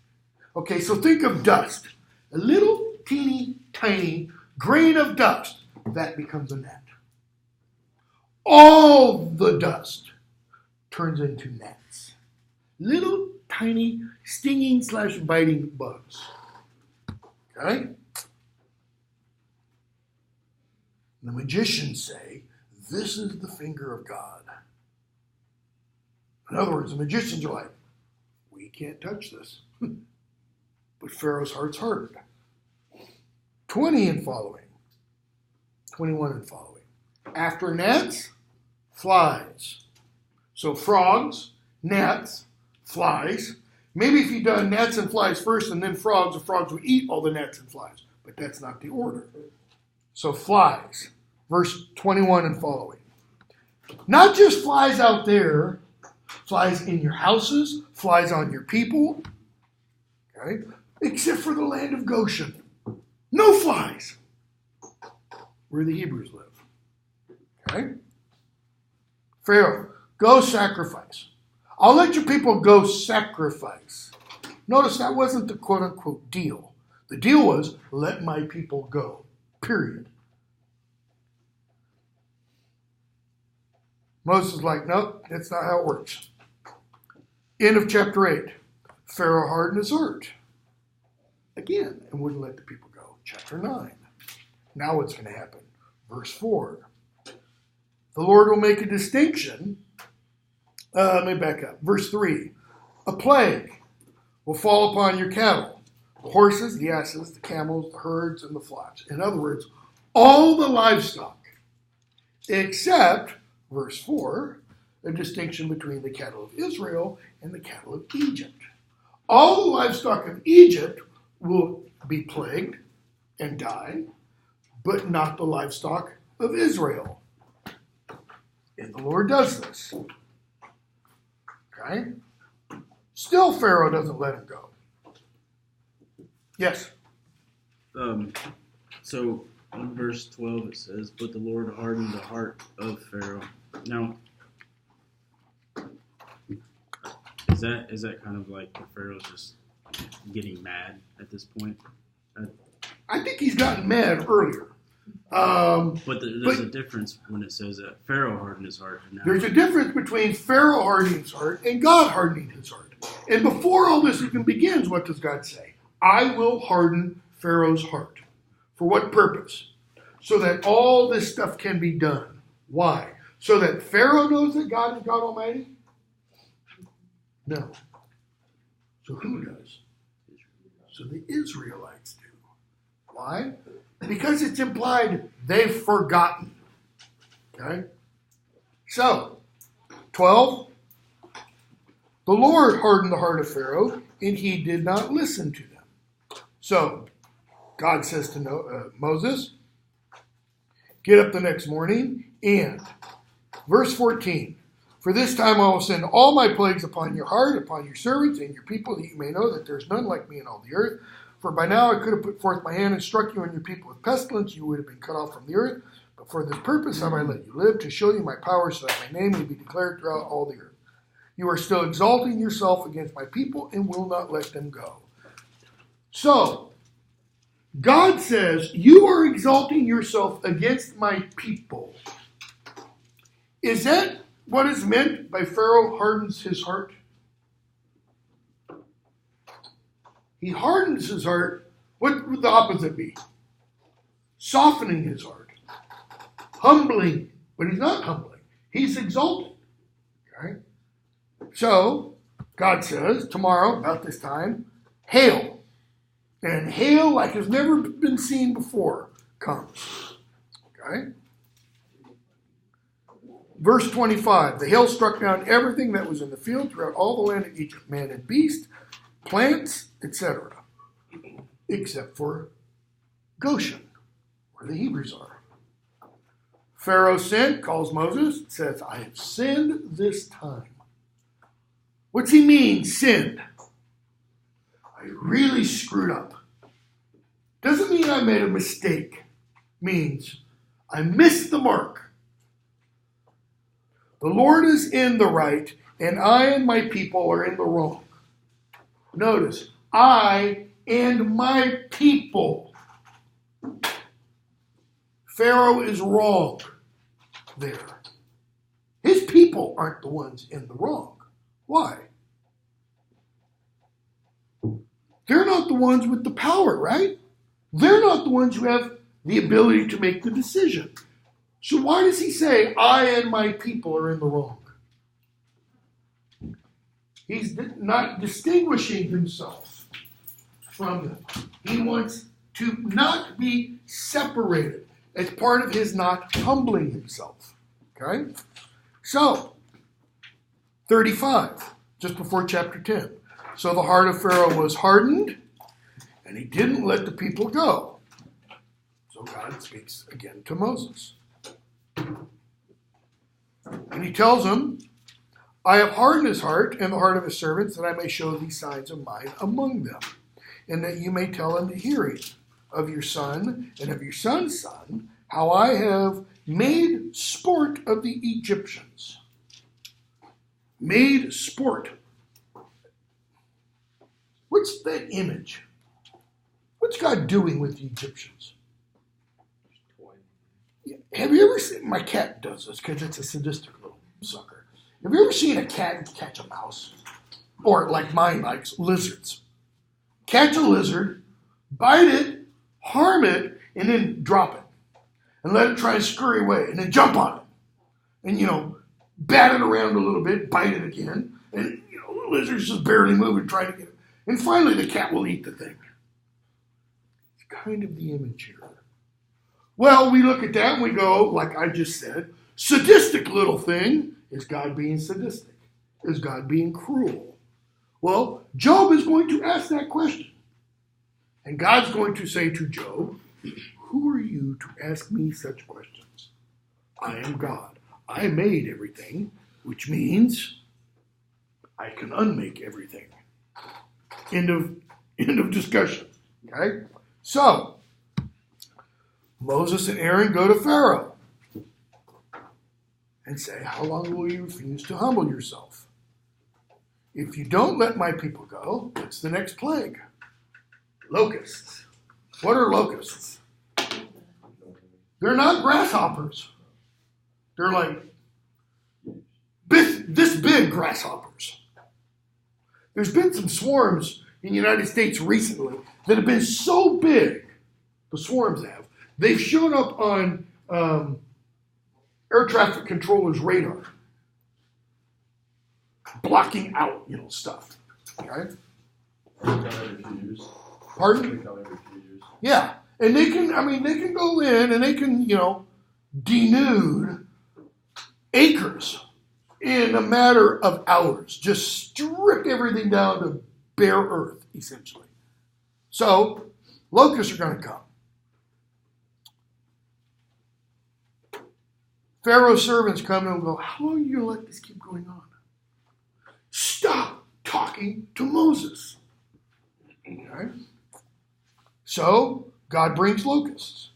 Okay, so think of dust. A little teeny tiny grain of dust. That becomes a net. All the dust turns into nets. Little tiny stinging / biting bugs. Okay? The magicians say, this is the finger of God. In other words, the magicians are like, we can't touch this. But Pharaoh's heart's hardened. 20 and following. 21 and following. After gnats, flies. So frogs, gnats, flies. Maybe if you'd done gnats and flies first and then frogs, the frogs would eat all the gnats and flies. But that's not the order. So flies. Verse 21 and following. Not just flies out there, flies in your houses, flies on your people, okay? Except for the land of Goshen. No flies. Where the Hebrews live. Okay? Pharaoh, go sacrifice. I'll let your people go sacrifice. Notice that wasn't the quote-unquote deal. The deal was, let my people go. Period. Moses is like, nope, that's not how it works. End of chapter 8. Pharaoh hardened his heart. Again, and wouldn't let the people go. Chapter 9. Now what's going to happen? Verse 4. The Lord will make a distinction. Let me back up. Verse 3. A plague will fall upon your cattle. The horses, the asses, the camels, the herds, and the flocks. In other words, all the livestock. Except, verse 4, a distinction between the cattle of Israel and the cattle of Egypt. All the livestock of Egypt will be plagued and die, but not the livestock of Israel. And the Lord does this. Okay? Still, Pharaoh doesn't let him go. Yes? So in verse 12 it says, "But the Lord hardened the heart of Pharaoh." Now, is that kind of like the Pharaoh's just getting mad at this point? I think he's gotten mad earlier. But there's a difference when it says that Pharaoh hardened his heart. And now, There's a difference between Pharaoh hardening his heart and God hardening his heart. And before all this even begins, what does God say? I will harden Pharaoh's heart. For what purpose? So that all this stuff can be done. Why? So that Pharaoh knows that God is God Almighty? No. So who does? So the Israelites do. Why? Because it's implied they've forgotten. Okay? So, 12. The Lord hardened the heart of Pharaoh, and he did not listen to them. So, God says to Moses, get up the next morning, and, verse 14, for this time I will send all my plagues upon your heart, upon your servants and your people, that you may know that there is none like me in all the earth. For by now I could have put forth my hand and struck you and your people with pestilence. You would have been cut off from the earth. But for this purpose have I let you live, to show you my power, so that my name may be declared throughout all the earth. You are still exalting yourself against my people and will not let them go. So, God says, you are exalting yourself against my people. Is that what is meant by Pharaoh hardens his heart? He hardens his heart. What would the opposite be? Softening his heart. Humbling. But he's not humbling. He's exalting. Okay? So, God says, tomorrow, about this time, hail. And hail like has never been seen before comes. Okay? Verse 25. The hail struck down everything that was in the field throughout all the land of Egypt, man and beast, plants, etc., except for Goshen, where the Hebrews are. Pharaoh sent, calls Moses, says, I have sinned this time. What's he mean, sinned? I really screwed up. Doesn't mean I made a mistake. Means I missed the mark. The Lord is in the right, and I and my people are in the wrong. Notice, I and my people. Pharaoh is wrong there. His people aren't the ones in the wrong. Why? They're not the ones with the power, right? They're not the ones who have the ability to make the decision. So why does he say, I and my people are in the wrong? He's not distinguishing himself from them. He wants to not be separated as part of his not humbling himself. Okay? So, 35, just before chapter 10. So the heart of Pharaoh was hardened, and he didn't let the people go. So God speaks again to Moses. And he tells him, I have hardened his heart and the heart of his servants, that I may show these signs of mine among them, and that you may tell in the hearing of your son and of your son's son, how I have made sport of the Egyptians. Made sport. What's that image? What's God doing with the Egyptians? Have you ever seen, my cat does this because it's a sadistic little sucker. Have you ever seen a cat catch a mouse? Or like mine likes, lizards. Catch a lizard, bite it, harm it, and then drop it. And let it try and scurry away, and then jump on it. And, bat it around a little bit, bite it again. And, the lizard's just barely moving, trying to get it. And finally the cat will eat the thing. It's kind of the image here. Well, we look at that and we go, like I just said, sadistic little thing. Is God being sadistic? Is God being cruel? Well, Job is going to ask that question. And God's going to say to Job, who are you to ask me such questions? I am God. I made everything, which means I can unmake everything. End of discussion. Okay? So, Moses and Aaron go to Pharaoh and say, how long will you refuse to humble yourself? If you don't let my people go, what's the next plague? Locusts. What are locusts? They're not grasshoppers. They're like this big grasshoppers. There's been some swarms in the United States recently that have been so big, the swarms have, they've shown up on air traffic controllers' radar, blocking out, stuff. Okay? Pardon? Yeah. And they can go in and they can, denude acres in a matter of hours. Just strip everything down to bare earth, essentially. So, locusts are going to come. Pharaoh's servants come and go, how long are you going to let this keep going on? Stop talking to Moses. Okay? So, God brings locusts.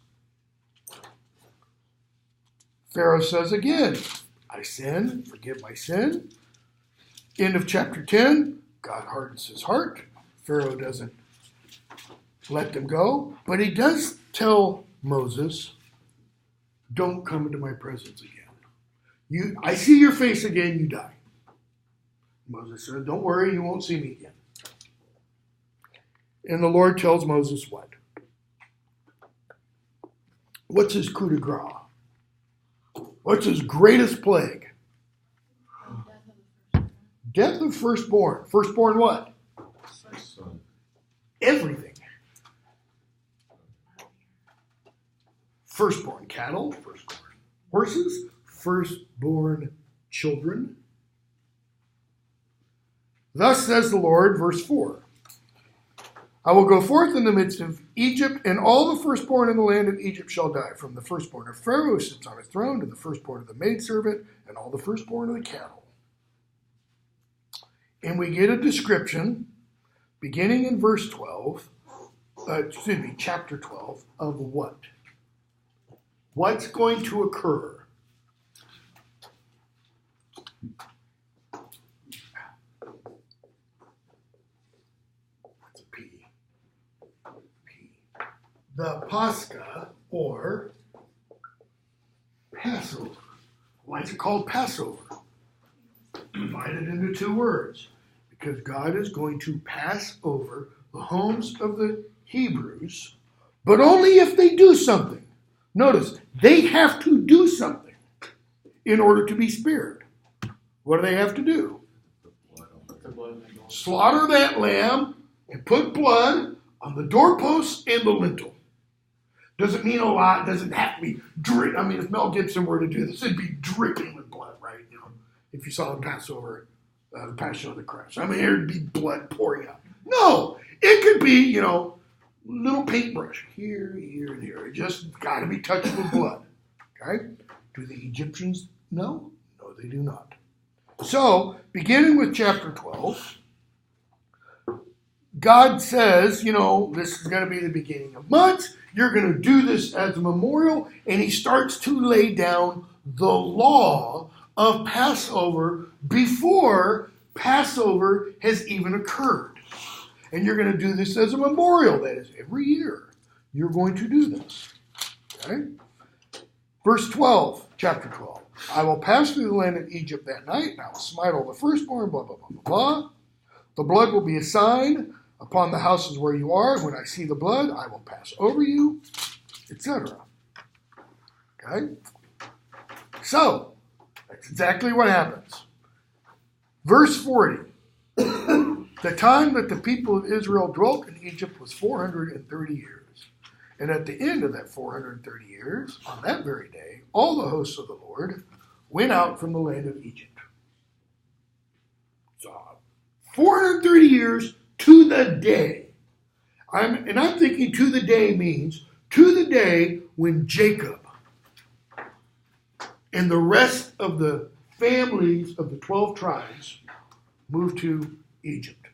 Pharaoh says again, I sin, forgive my sin. End of chapter 10, God hardens his heart. Pharaoh doesn't let them go. But he does tell Moses, don't come into my presence again. I see your face again, you die. Moses said, don't worry, you won't see me again. And the Lord tells Moses what? What's his coup de grace? What's his greatest plague? Death of firstborn. Firstborn what? Son. Everything. Firstborn cattle, firstborn horses, firstborn children. Thus says the Lord, verse 4. I will go forth in the midst of Egypt, and all the firstborn in the land of Egypt shall die, from the firstborn of Pharaoh who sits on his throne, to the firstborn of the maidservant, and all the firstborn of the cattle. And we get a description, beginning in verse 12, chapter 12, of what? What's going to occur? The Pascha, or Passover. Why is it called Passover? Divided into two words. Because God is going to pass over the homes of the Hebrews, but only if they do something. Notice, they have to do something in order to be spared. What do they have to do? Slaughter that lamb and put blood on the doorposts and the lintel. Doesn't mean a lot. Doesn't have to be if Mel Gibson were to do this, it'd be dripping with blood, right? If you saw him pass over the Passion of the Christ. there'd be blood pouring out. No, it could be, little paintbrush here, and here. It just got to be touched with blood. Okay? Do the Egyptians know? No, they do not. So, beginning with chapter 12, God says, this is going to be the beginning of months. You're going to do this as a memorial. And he starts to lay down the law of Passover before Passover has even occurred. And you're going to do this as a memorial. That is, every year you're going to do this. Okay? Verse 12, chapter 12. I will pass through the land of Egypt that night, and I will smite all the firstborn, blah, blah, blah, blah, blah. The blood will be a sign upon the houses where you are. When I see the blood, I will pass over you, etc. Okay? So, that's exactly what happens. Verse 40. The time that the people of Israel dwelt in Egypt was 430 years. And at the end of that 430 years, on that very day, all the hosts of the Lord went out from the land of Egypt. So 430 years to the day. I'm thinking to the day means to the day when Jacob and the rest of the families of the 12 tribes moved to Egypt.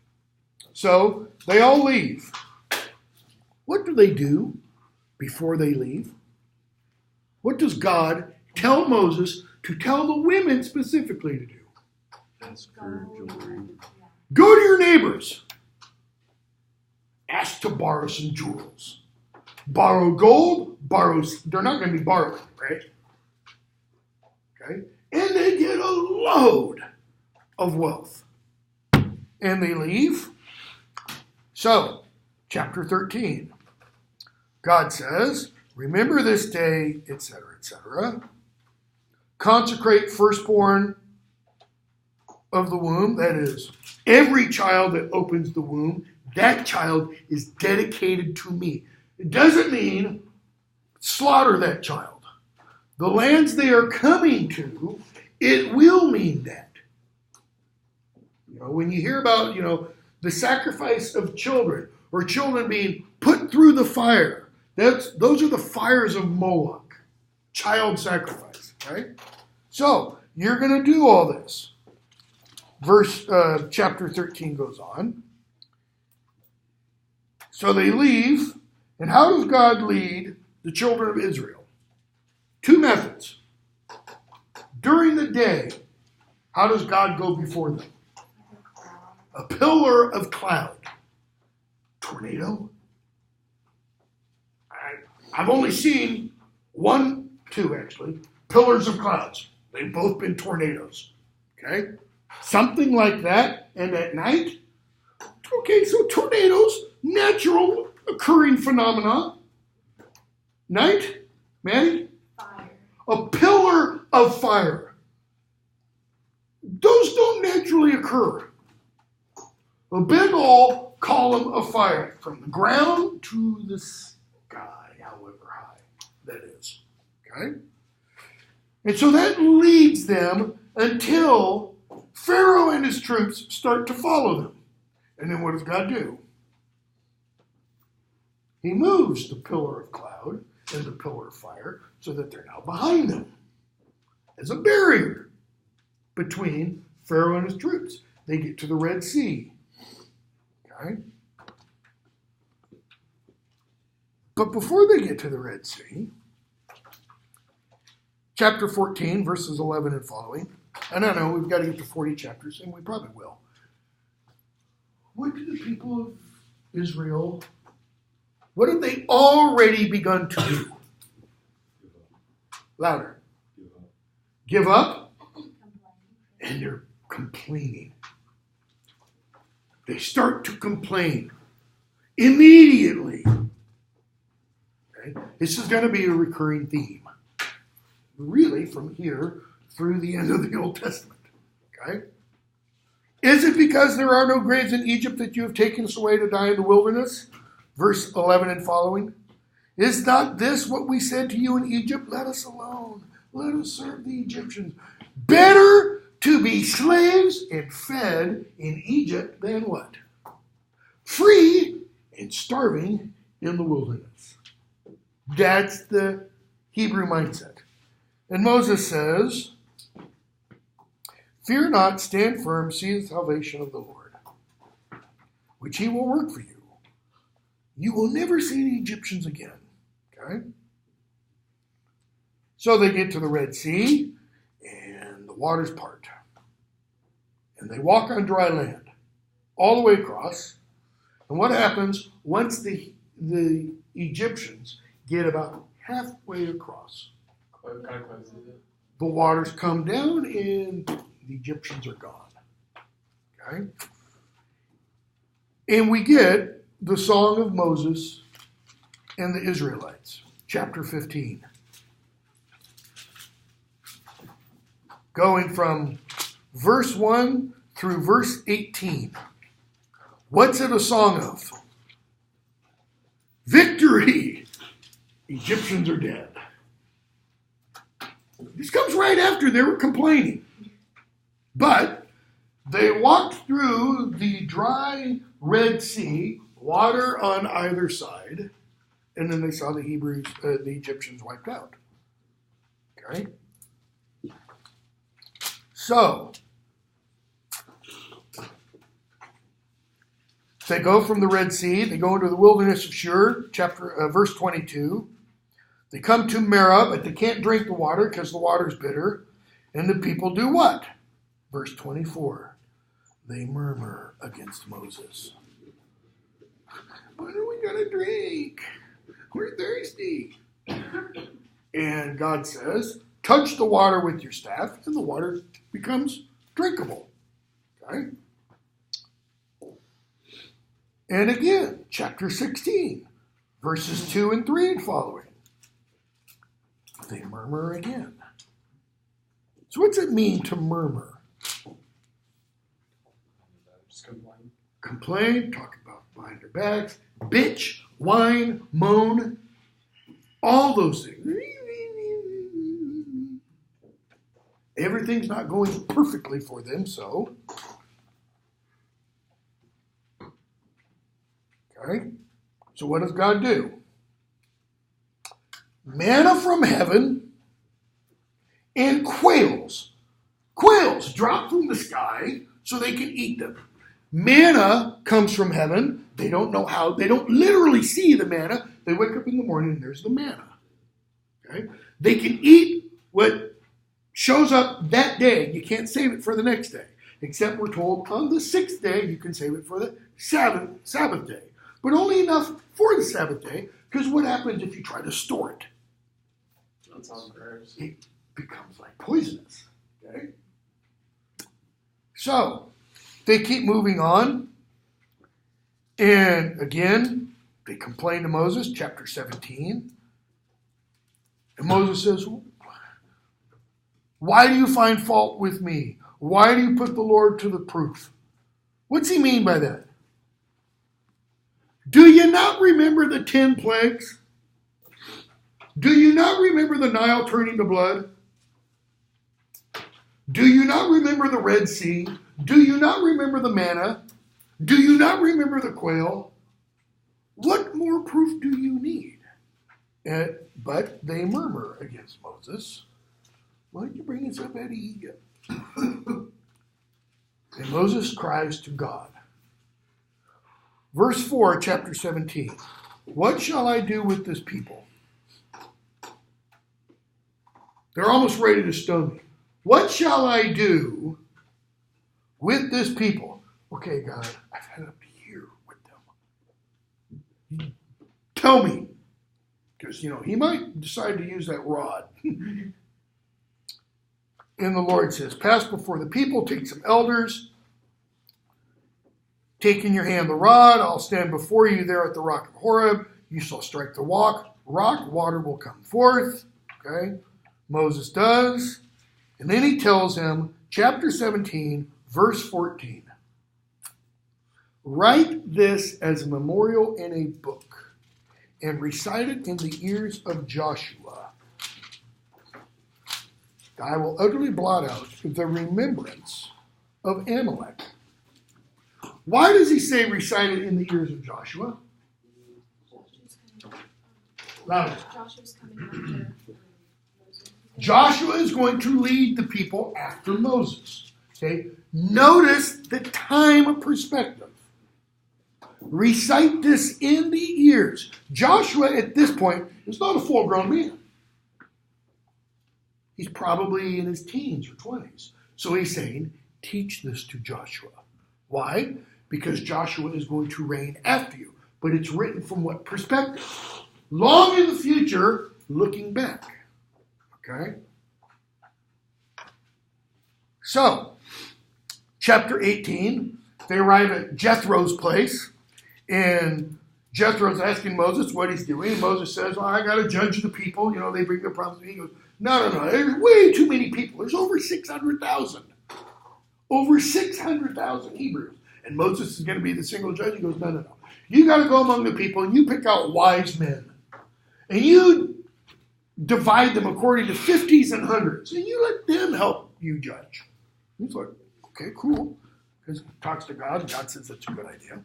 So they all leave. What do they do before they leave? What does God tell Moses to tell the women specifically to do? Ask for jewelry. Go to your neighbors. Ask to borrow some jewels. Borrow gold, they're not going to be borrowing, right? Okay? And they get a load of wealth. And they leave. So, chapter 13. God says, remember this day, etc., etc. Consecrate firstborn of the womb, that is, every child that opens the womb, that child is dedicated to me. It doesn't mean slaughter that child. The lands they are coming to, it will mean that. When you hear about, the sacrifice of children, or children being put through the fire, those are the fires of Moloch, child sacrifice, right? So, you're going to do all this. Chapter 13 goes on. So they leave, and how does God lead the children of Israel? 2 methods. During the day, how does God go before them? A pillar of cloud. Tornado? I've only seen 2 actually, pillars of clouds. They've both been tornadoes. Okay? Something like that. And at night? Okay, so tornadoes, natural occurring phenomena. Night? Maddie? Fire. A pillar of fire. Those don't naturally occur. A big old column of fire from the ground to the sky, however high that is. Okay? And so that leads them until Pharaoh and his troops start to follow them. And then what does God do? He moves the pillar of cloud and the pillar of fire so that they're now behind them as a barrier between Pharaoh and his troops. They get to the Red Sea. Okay? But before they get to the Red Sea, chapter 14, verses 11 and following, and I know we've got to get to 40 chapters, and we probably will. What did the people of Israel, what have they already begun to do? Louder. Give up. And they're complaining. They start to complain immediately. Okay? This is going to be a recurring theme. Really, from here through the end of the Old Testament. Okay? Is it because there are no graves in Egypt that you have taken us away to die in the wilderness? Verse 11 and following. Is not this what we said to you in Egypt? Let us alone. Let us serve the Egyptians. Better to be slaves and fed in Egypt than what? Free and starving in the wilderness. That's the Hebrew mindset. And Moses says, fear not, stand firm, see the salvation of the Lord, which he will work for you. You will never see the Egyptians again. Okay? So they get to the Red Sea, and the waters part. And they walk on dry land, all the way across. And what happens once the Egyptians get about halfway across? The waters come down, and the Egyptians are gone. Okay? And we get the Song of Moses and the Israelites, chapter 15. Going from verse 1 through verse 18. What's it a song of? Victory! Egyptians are dead. This comes right after they were complaining. But they walked through the dry Red Sea, water on either side, and then they saw the Egyptians wiped out. Okay? So, they go from the Red Sea, they go into the wilderness of Shur, verse 22. They come to Meribah, but they can't drink the water because the water's bitter. And the people do what? Verse 24. They murmur against Moses. When are we going to drink? We're thirsty. And God says, touch the water with your staff, and the water becomes drinkable. Okay? And again, chapter 16, verses 2 and 3 and following. They murmur again. So what's it mean to murmur? Just complain. Complain, talk about behind their backs, bitch, whine, moan, all those things. Everything's not going perfectly for them, so. Okay? So what does God do? Manna from heaven and quails. Quails drop from the sky so they can eat them. Manna comes from heaven. They don't know how. They don't literally see the manna. They wake up in the morning and there's the manna. Okay? They can eat what shows up that day. You can't save it for the next day. Except we're told on the sixth day you can save it for the Sabbath day. But only enough for the Sabbath day, because what happens if you try to store it? That sounds gross. It becomes like poisonous. Okay? So, they keep moving on. And again, they complain to Moses, chapter 17. And Moses says, why do you find fault with me? Why do you put the Lord to the proof? What's he mean by that? Do you not remember the 10 plagues? Do you not remember the Nile turning to blood? Do you not remember the Red Sea? Do you not remember the manna? Do you not remember the quail? What more proof do you need? But they murmur against Moses. Why don't you bring us up out of Egypt? And Moses cries to God. Verse 4, chapter 17. What shall I do with this people? They're almost ready to stone me. What shall I do with this people? Okay, God, I've had up to here with them. Tell me. Because, he might decide to use that rod. And the Lord says, pass before the people, take some elders. Take in your hand the rod, I'll stand before you there at the rock of Horeb. You shall strike the rock, water will come forth. Okay? Moses does. And then he tells him, chapter 17, verse 14. Write this as a memorial in a book and recite it in the ears of Joshua. I will utterly blot out the remembrance of Amalek. Why does he say recite it in the ears of Joshua? Louder. Joshua's coming after Moses. Joshua is going to lead the people after Moses. Okay? Notice the time perspective. Recite this in the ears. Joshua at this point is not a full-grown man. He's probably in his teens or 20s. So he's saying, teach this to Joshua. Why? Because Joshua is going to reign after you. But it's written from what perspective? Long in the future, looking back. Okay? So, chapter 18, they arrive at Jethro's place. And Jethro's asking Moses what he's doing. And Moses says, well, I got to judge the people. They bring their problems. And he goes, no. There's way too many people. There's over 600,000. Over 600,000 Hebrews. And Moses is going to be the single judge. He goes, no. You got to go among the people and you pick out wise men. And you divide them according to 50s and 100s, and you let them help you judge. He's like, okay, cool. Because he talks to God, and God says that's a good idea.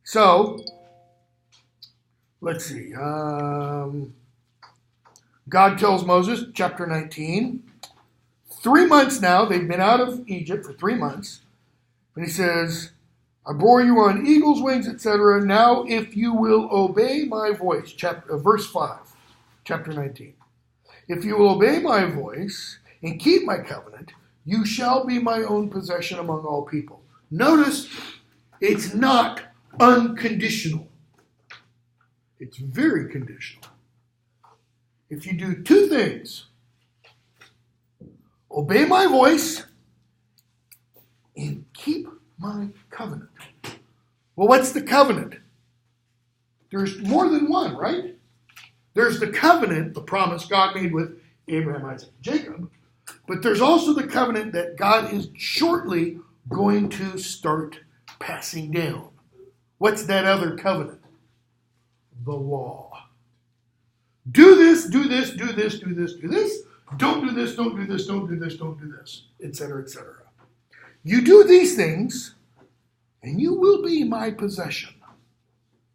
So, let's see. God tells Moses, chapter 19, 3 months now, they've been out of Egypt for 3 months, and he says, I bore you on eagle's wings, etc. Now, if you will obey my voice, verse 5, chapter 19. If you will obey my voice and keep my covenant, you shall be my own possession among all people. Notice, it's not unconditional. It's very conditional. If you do 2 things, obey my voice and keep my covenant. Well, what's the covenant? There's more than one, right? There's the covenant, the promise God made with Abraham, Isaac, and Jacob. But there's also the covenant that God is shortly going to start passing down. What's that other covenant? The law. Do this, do this, do this, do this, do this. Don't do this, don't do this, don't do this, don't do this, etc., etc. You do these things, and you will be my possession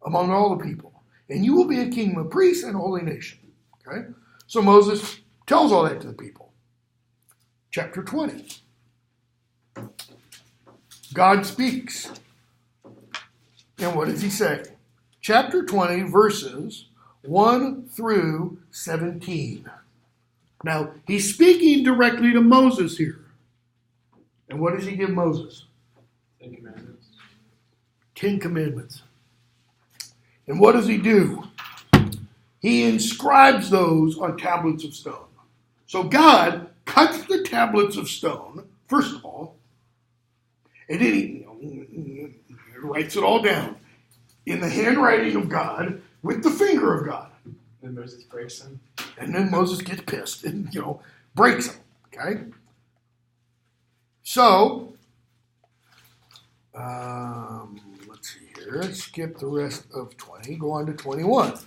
among all the people. And you will be a kingdom of priests and a holy nation. Okay? So Moses tells all that to the people. Chapter 20. God speaks. And what does he say? Chapter 20, verses 1 through 17. Now, he's speaking directly to Moses here. And what does he give Moses? 10 Commandments. 10 Commandments. And what does he do? He inscribes those on tablets of stone. So God cuts the tablets of stone, first of all, and then he writes it all down in the handwriting of God with the finger of God. And Moses breaks them. And then Moses gets pissed and, breaks them. Okay? So, let's see here. Skip the rest of 20. Go on to 21.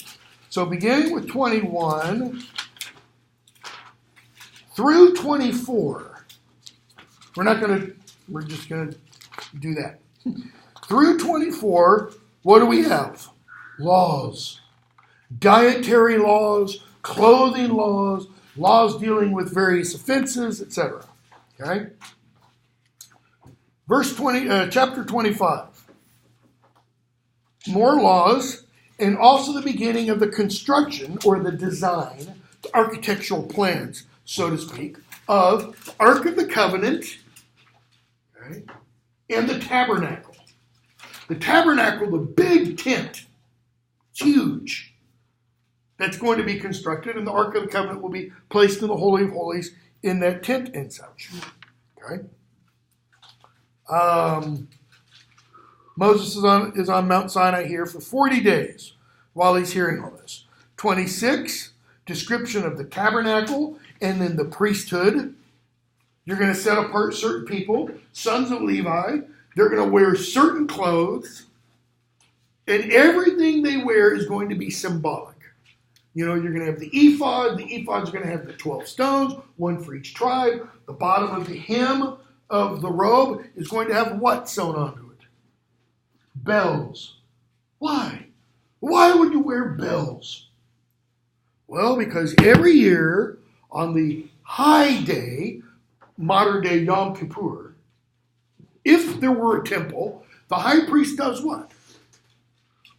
So beginning with 21 through 24. We're just going to do that. Through 24, what do we have? Laws. Dietary laws, clothing laws, laws dealing with various offenses, etc. Okay? Chapter 25. More laws, and also the beginning of the construction or the design, the architectural plans, so to speak, of the Ark of the Covenant, okay, and the tabernacle. The tabernacle, the big tent, it's huge. That's going to be constructed, and the Ark of the Covenant will be placed in the Holy of Holies in that tent and such. Okay? Moses is on Mount Sinai here for 40 days while he's hearing all this. 26, description of the tabernacle and then the priesthood. You're going to set apart certain people, sons of Levi. They're going to wear certain clothes, and everything they wear is going to be symbolic. You're going to have the ephod. The ephod is going to have the 12 stones, one for each tribe. The bottom of the hem of the robe is going to have what sewn onto it? Bells. Why? Why would you wear bells? Well, because every year on the high day, modern day Yom Kippur, if there were a temple, the high priest does what?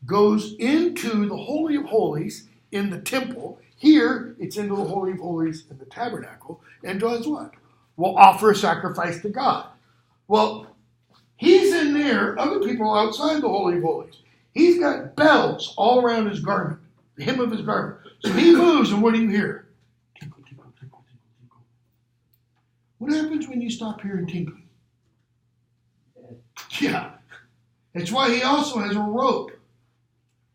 Goes into the Holy of Holies in the temple. Here, it's into the Holy of Holies in the tabernacle, and does what? Will offer a sacrifice to God. Well, he's in there, other people outside the Holy of Holies. He's got bells all around his garment, the hem of his garment. So he moves, and what do you hear? Tinkle, tinkle, tinkle, tinkle, tinkle. What happens when you stop hearing tinkling? Yeah. That's why he also has a rope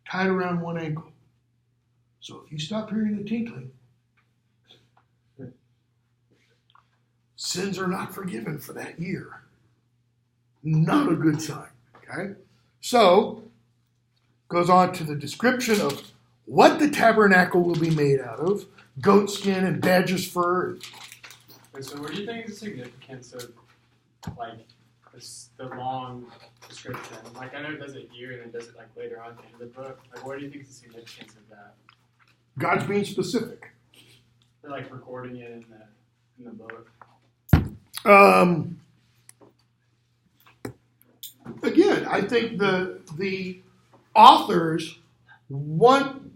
tied around one ankle. So if you stop hearing the tinkling, sins are not forgiven for that year. Not a good sign. Okay? So, goes on to the description of what the tabernacle will be made out of, goat skin and badger's fur. And so what do you think is the significance of, like, the long description? Like, I know it does it here and then does it, like, later on at the end of the book. Like, what do you think is the significance of that? God's being specific. They're, like, recording it in the book. Again, I think the authors want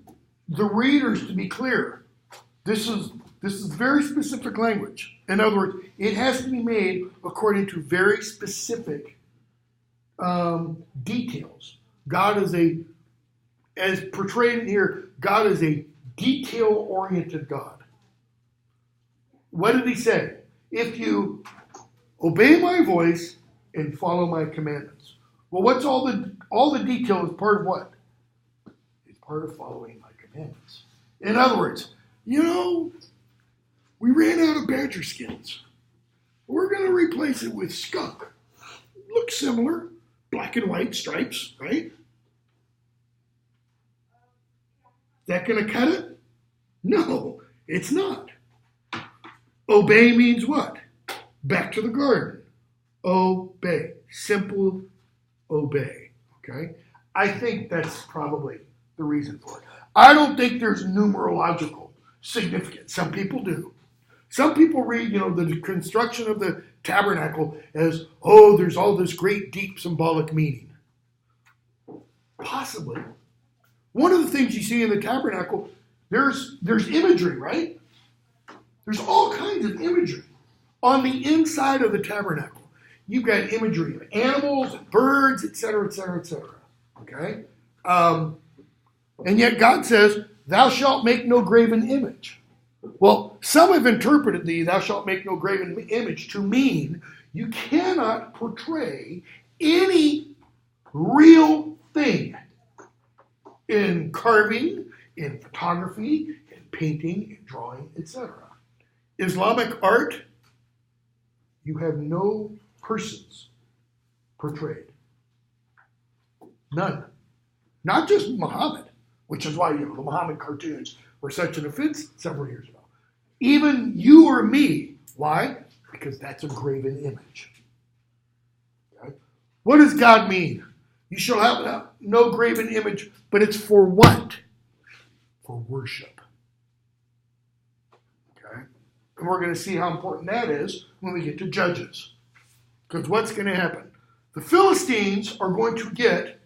the readers to be clear. This is very specific language. In other words, it has to be made according to very specific details. God is as portrayed in here, God is a detail-oriented God. What did he say? If you obey my voice and follow my commandments. Well, what's all the detail is part of what? It's part of following my commandments. In other words, we ran out of badger skins. We're going to replace it with skunk. Looks similar, black and white stripes, right? That going to cut it? No, it's not. Obey means what? Back to the garden. Obey. Simple obey. Okay? I think that's probably the reason for it. I don't think there's numerological significance. Some people do. Some people read, the construction of the tabernacle as, there's all this great, deep, symbolic meaning. Possibly. One of the things you see in the tabernacle, there's imagery, right? There's all kinds of imagery on the inside of the tabernacle. You've got imagery of animals and birds, etc., etc., etc. Okay? And yet God says, thou shalt make no graven image. Well, some have interpreted the thou shalt make no graven image to mean you cannot portray any real thing in carving, in photography, in painting, in drawing, etc. Islamic art, you have no persons portrayed. None. Not just Muhammad, which is why the Muhammad cartoons were such an offense several years ago. Even you or me. Why? Because that's a graven image. Okay? What does God mean? You shall have no graven image, but it's for what? For worship. Okay? And we're going to see how important that is when we get to Judges. Because what's going to happen? The Philistines are going to get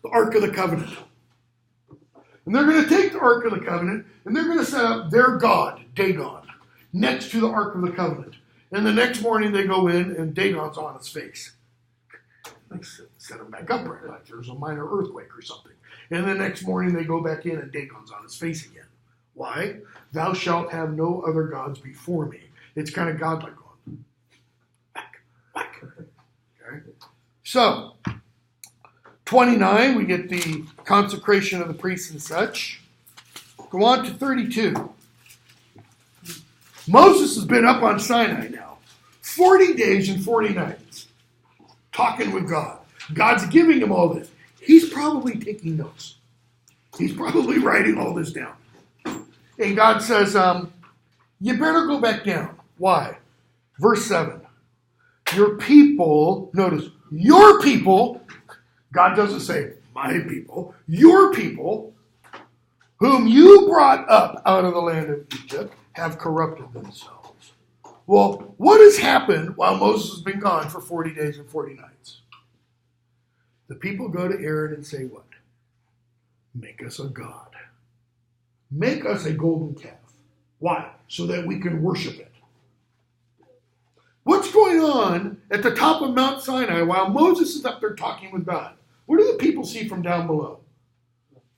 the Ark of the Covenant. And they're going to take the Ark of the Covenant and they're going to set up their god, Dagon, next to the Ark of the Covenant. And the next morning they go in and Dagon's on his face. They set him back up right, like there's a minor earthquake or something. And the next morning they go back in and Dagon's on his face again. Why? Thou shalt have no other gods before me. It's kind of godlike going. Whack. Okay. So, 29, we get the consecration of the priests and such. Go on to 32. Moses has been up on Sinai now. 40 days and 40 nights. Talking with God. God's giving him all this. He's probably taking notes. He's probably writing all this down. And God says, you better go back down. Why? Verse 7. Your people, notice, your people, God doesn't say my people, your people, whom you brought up out of the land of Egypt, have corrupted themselves. Well, what has happened while Moses has been gone for 40 days and 40 nights? The people go to Aaron and say what? Make us a god. Make us a golden calf. Why? So that we can worship it. What's going on at the top of Mount Sinai while Moses is up there talking with God? What do the people see from down below?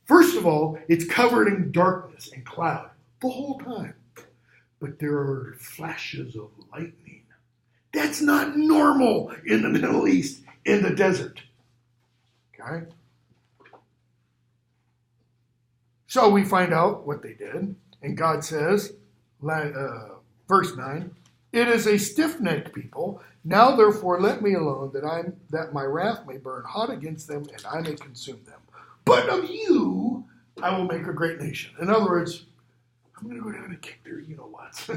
First of all, it's covered in darkness and cloud the whole time. But there are flashes of lightning. That's not normal in the Middle East, in the desert. Okay? So we find out what they did. And God says, verse 9, it is a stiff-necked people. Now therefore let me alone, that my wrath may burn hot against them, and I may consume them. But of you I will make a great nation. In other words, I'm going to go down and kick their you-know-whats.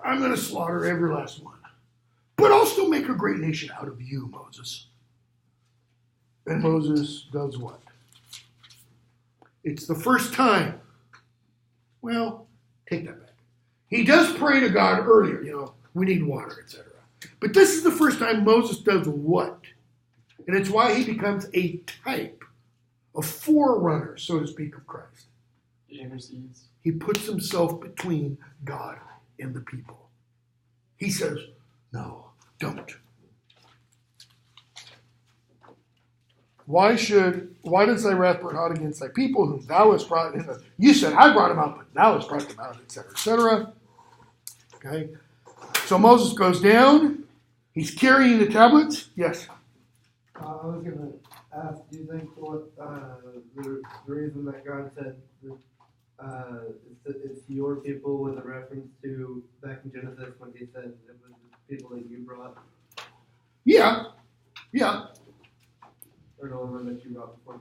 I'm going to slaughter every last one. But I'll still make a great nation out of you, Moses. And Moses does what? It's the first time. Well, take that back. He does pray to God earlier, we need water, etc. But this is the first time Moses does what? And it's why he becomes a type, a forerunner, so to speak, of Christ. He intercedes. He puts himself between God and the people. He says, no, don't. Why does thy wrath burn hot against thy people whom thou hast brought in? You said, I brought them out, but thou hast brought them out, etc., etc. Okay. So Moses goes down. He's carrying the tablets. Yes. I was going to ask, do you think what the reason that God said it's your people with a reference to back in Genesis when he said it was the people that you brought? Yeah. Or the one that you brought before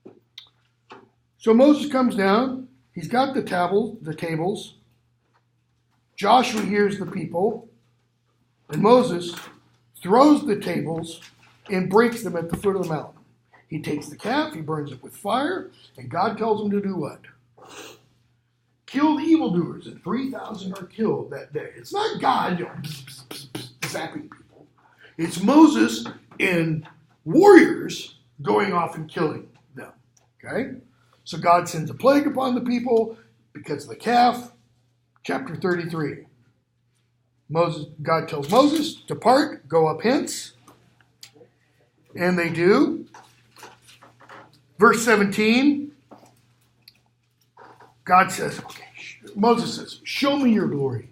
me? So Moses comes down. He's got the tables. Joshua hears the people. And Moses throws the tables and breaks them at the foot of the mountain. He takes the calf, he burns it with fire, and God tells him to do what? Kill the evildoers, and 3,000 are killed that day. It's not God zapping people. It's Moses and warriors going off and killing them. Okay? So God sends a plague upon the people because of the calf. Chapter 33. God tells Moses, depart, go up hence. And they do. Verse 17. God says, Moses says, show me your glory.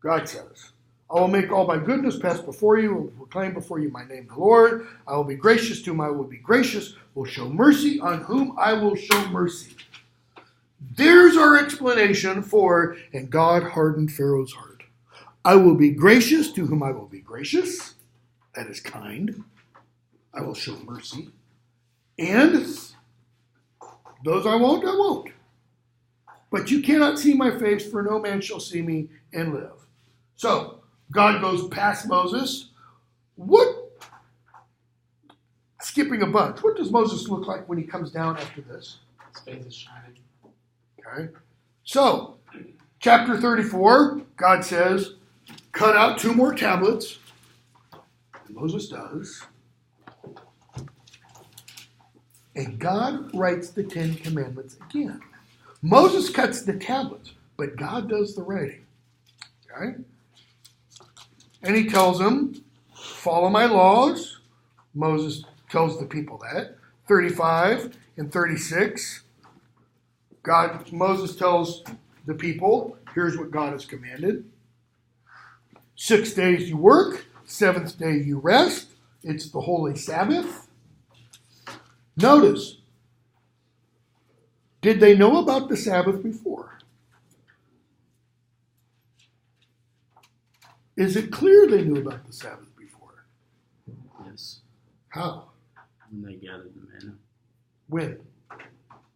God says, I will make all my goodness pass before you, will proclaim before you my name, the Lord. I will be gracious to whom I will be gracious, will show mercy on whom I will show mercy. There's our explanation for, and God hardened Pharaoh's heart. I will be gracious to whom I will be gracious. That is kind. I will show mercy. And those I won't. But you cannot see my face, for no man shall see me and live. So, God goes past Moses. Skipping a bunch, what does Moses look like when he comes down after this? His face is shining. Okay. So, chapter 34, God says, cut out 2 more tablets. And Moses does. And God writes the 10 commandments again. Moses cuts the tablets, but God does the writing. Okay? And he tells them, follow my laws. Moses tells the people that. 35 and 36. Moses tells the people, here's what God has commanded. 6 days you work, 7th day you rest. It's the holy Sabbath. Notice, did they know about the Sabbath before? Is it clear they knew about the Sabbath before? Yes. How? When they gathered the manna. When?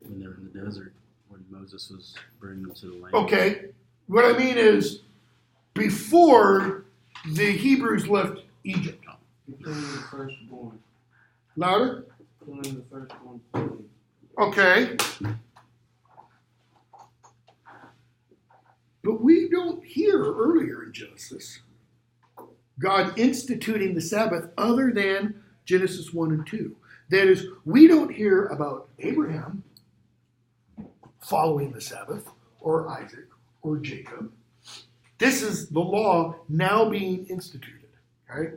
When they were in the desert. When Moses was bringing them to the land. Okay. What I mean is, before the Hebrews left Egypt. Killing the firstborn. Louder? Killing the firstborn. Okay. But we don't hear earlier in Genesis God instituting the Sabbath other than Genesis 1 and 2. That is, we don't hear about Abraham following the Sabbath, or Isaac, or Jacob. This is the law now being instituted. Okay?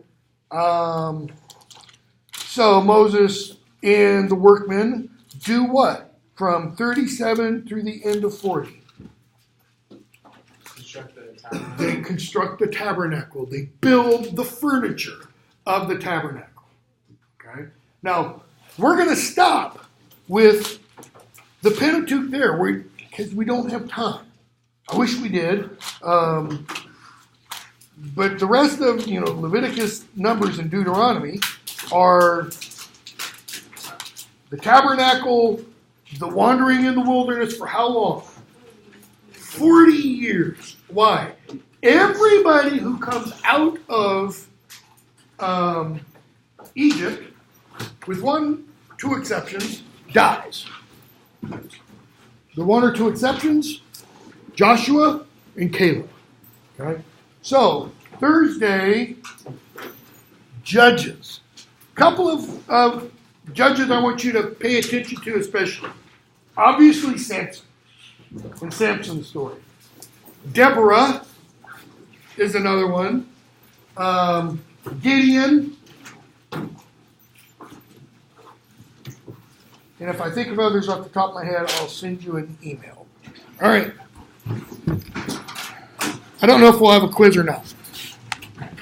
So Moses and the workmen do what? From 37 through the end of 40. They construct the tabernacle. They build the furniture of the tabernacle. Okay? Now, we're going to stop with the Pentateuch there because we don't have time. I wish we did. But the rest of, Leviticus, Numbers, and Deuteronomy are the tabernacle, The wandering in the wilderness for how long? 40 years. Why? Everybody who comes out of Egypt, with 2 exceptions, dies. The 1 or 2 exceptions, Joshua and Caleb. Okay? So, Thursday, Judges. Couple of judges I want you to pay attention to especially. Obviously, Samson. And Samson's story. Deborah is another one. Gideon. And if I think of others off the top of my head, I'll send you an email. All right. I don't know if we'll have a quiz or not.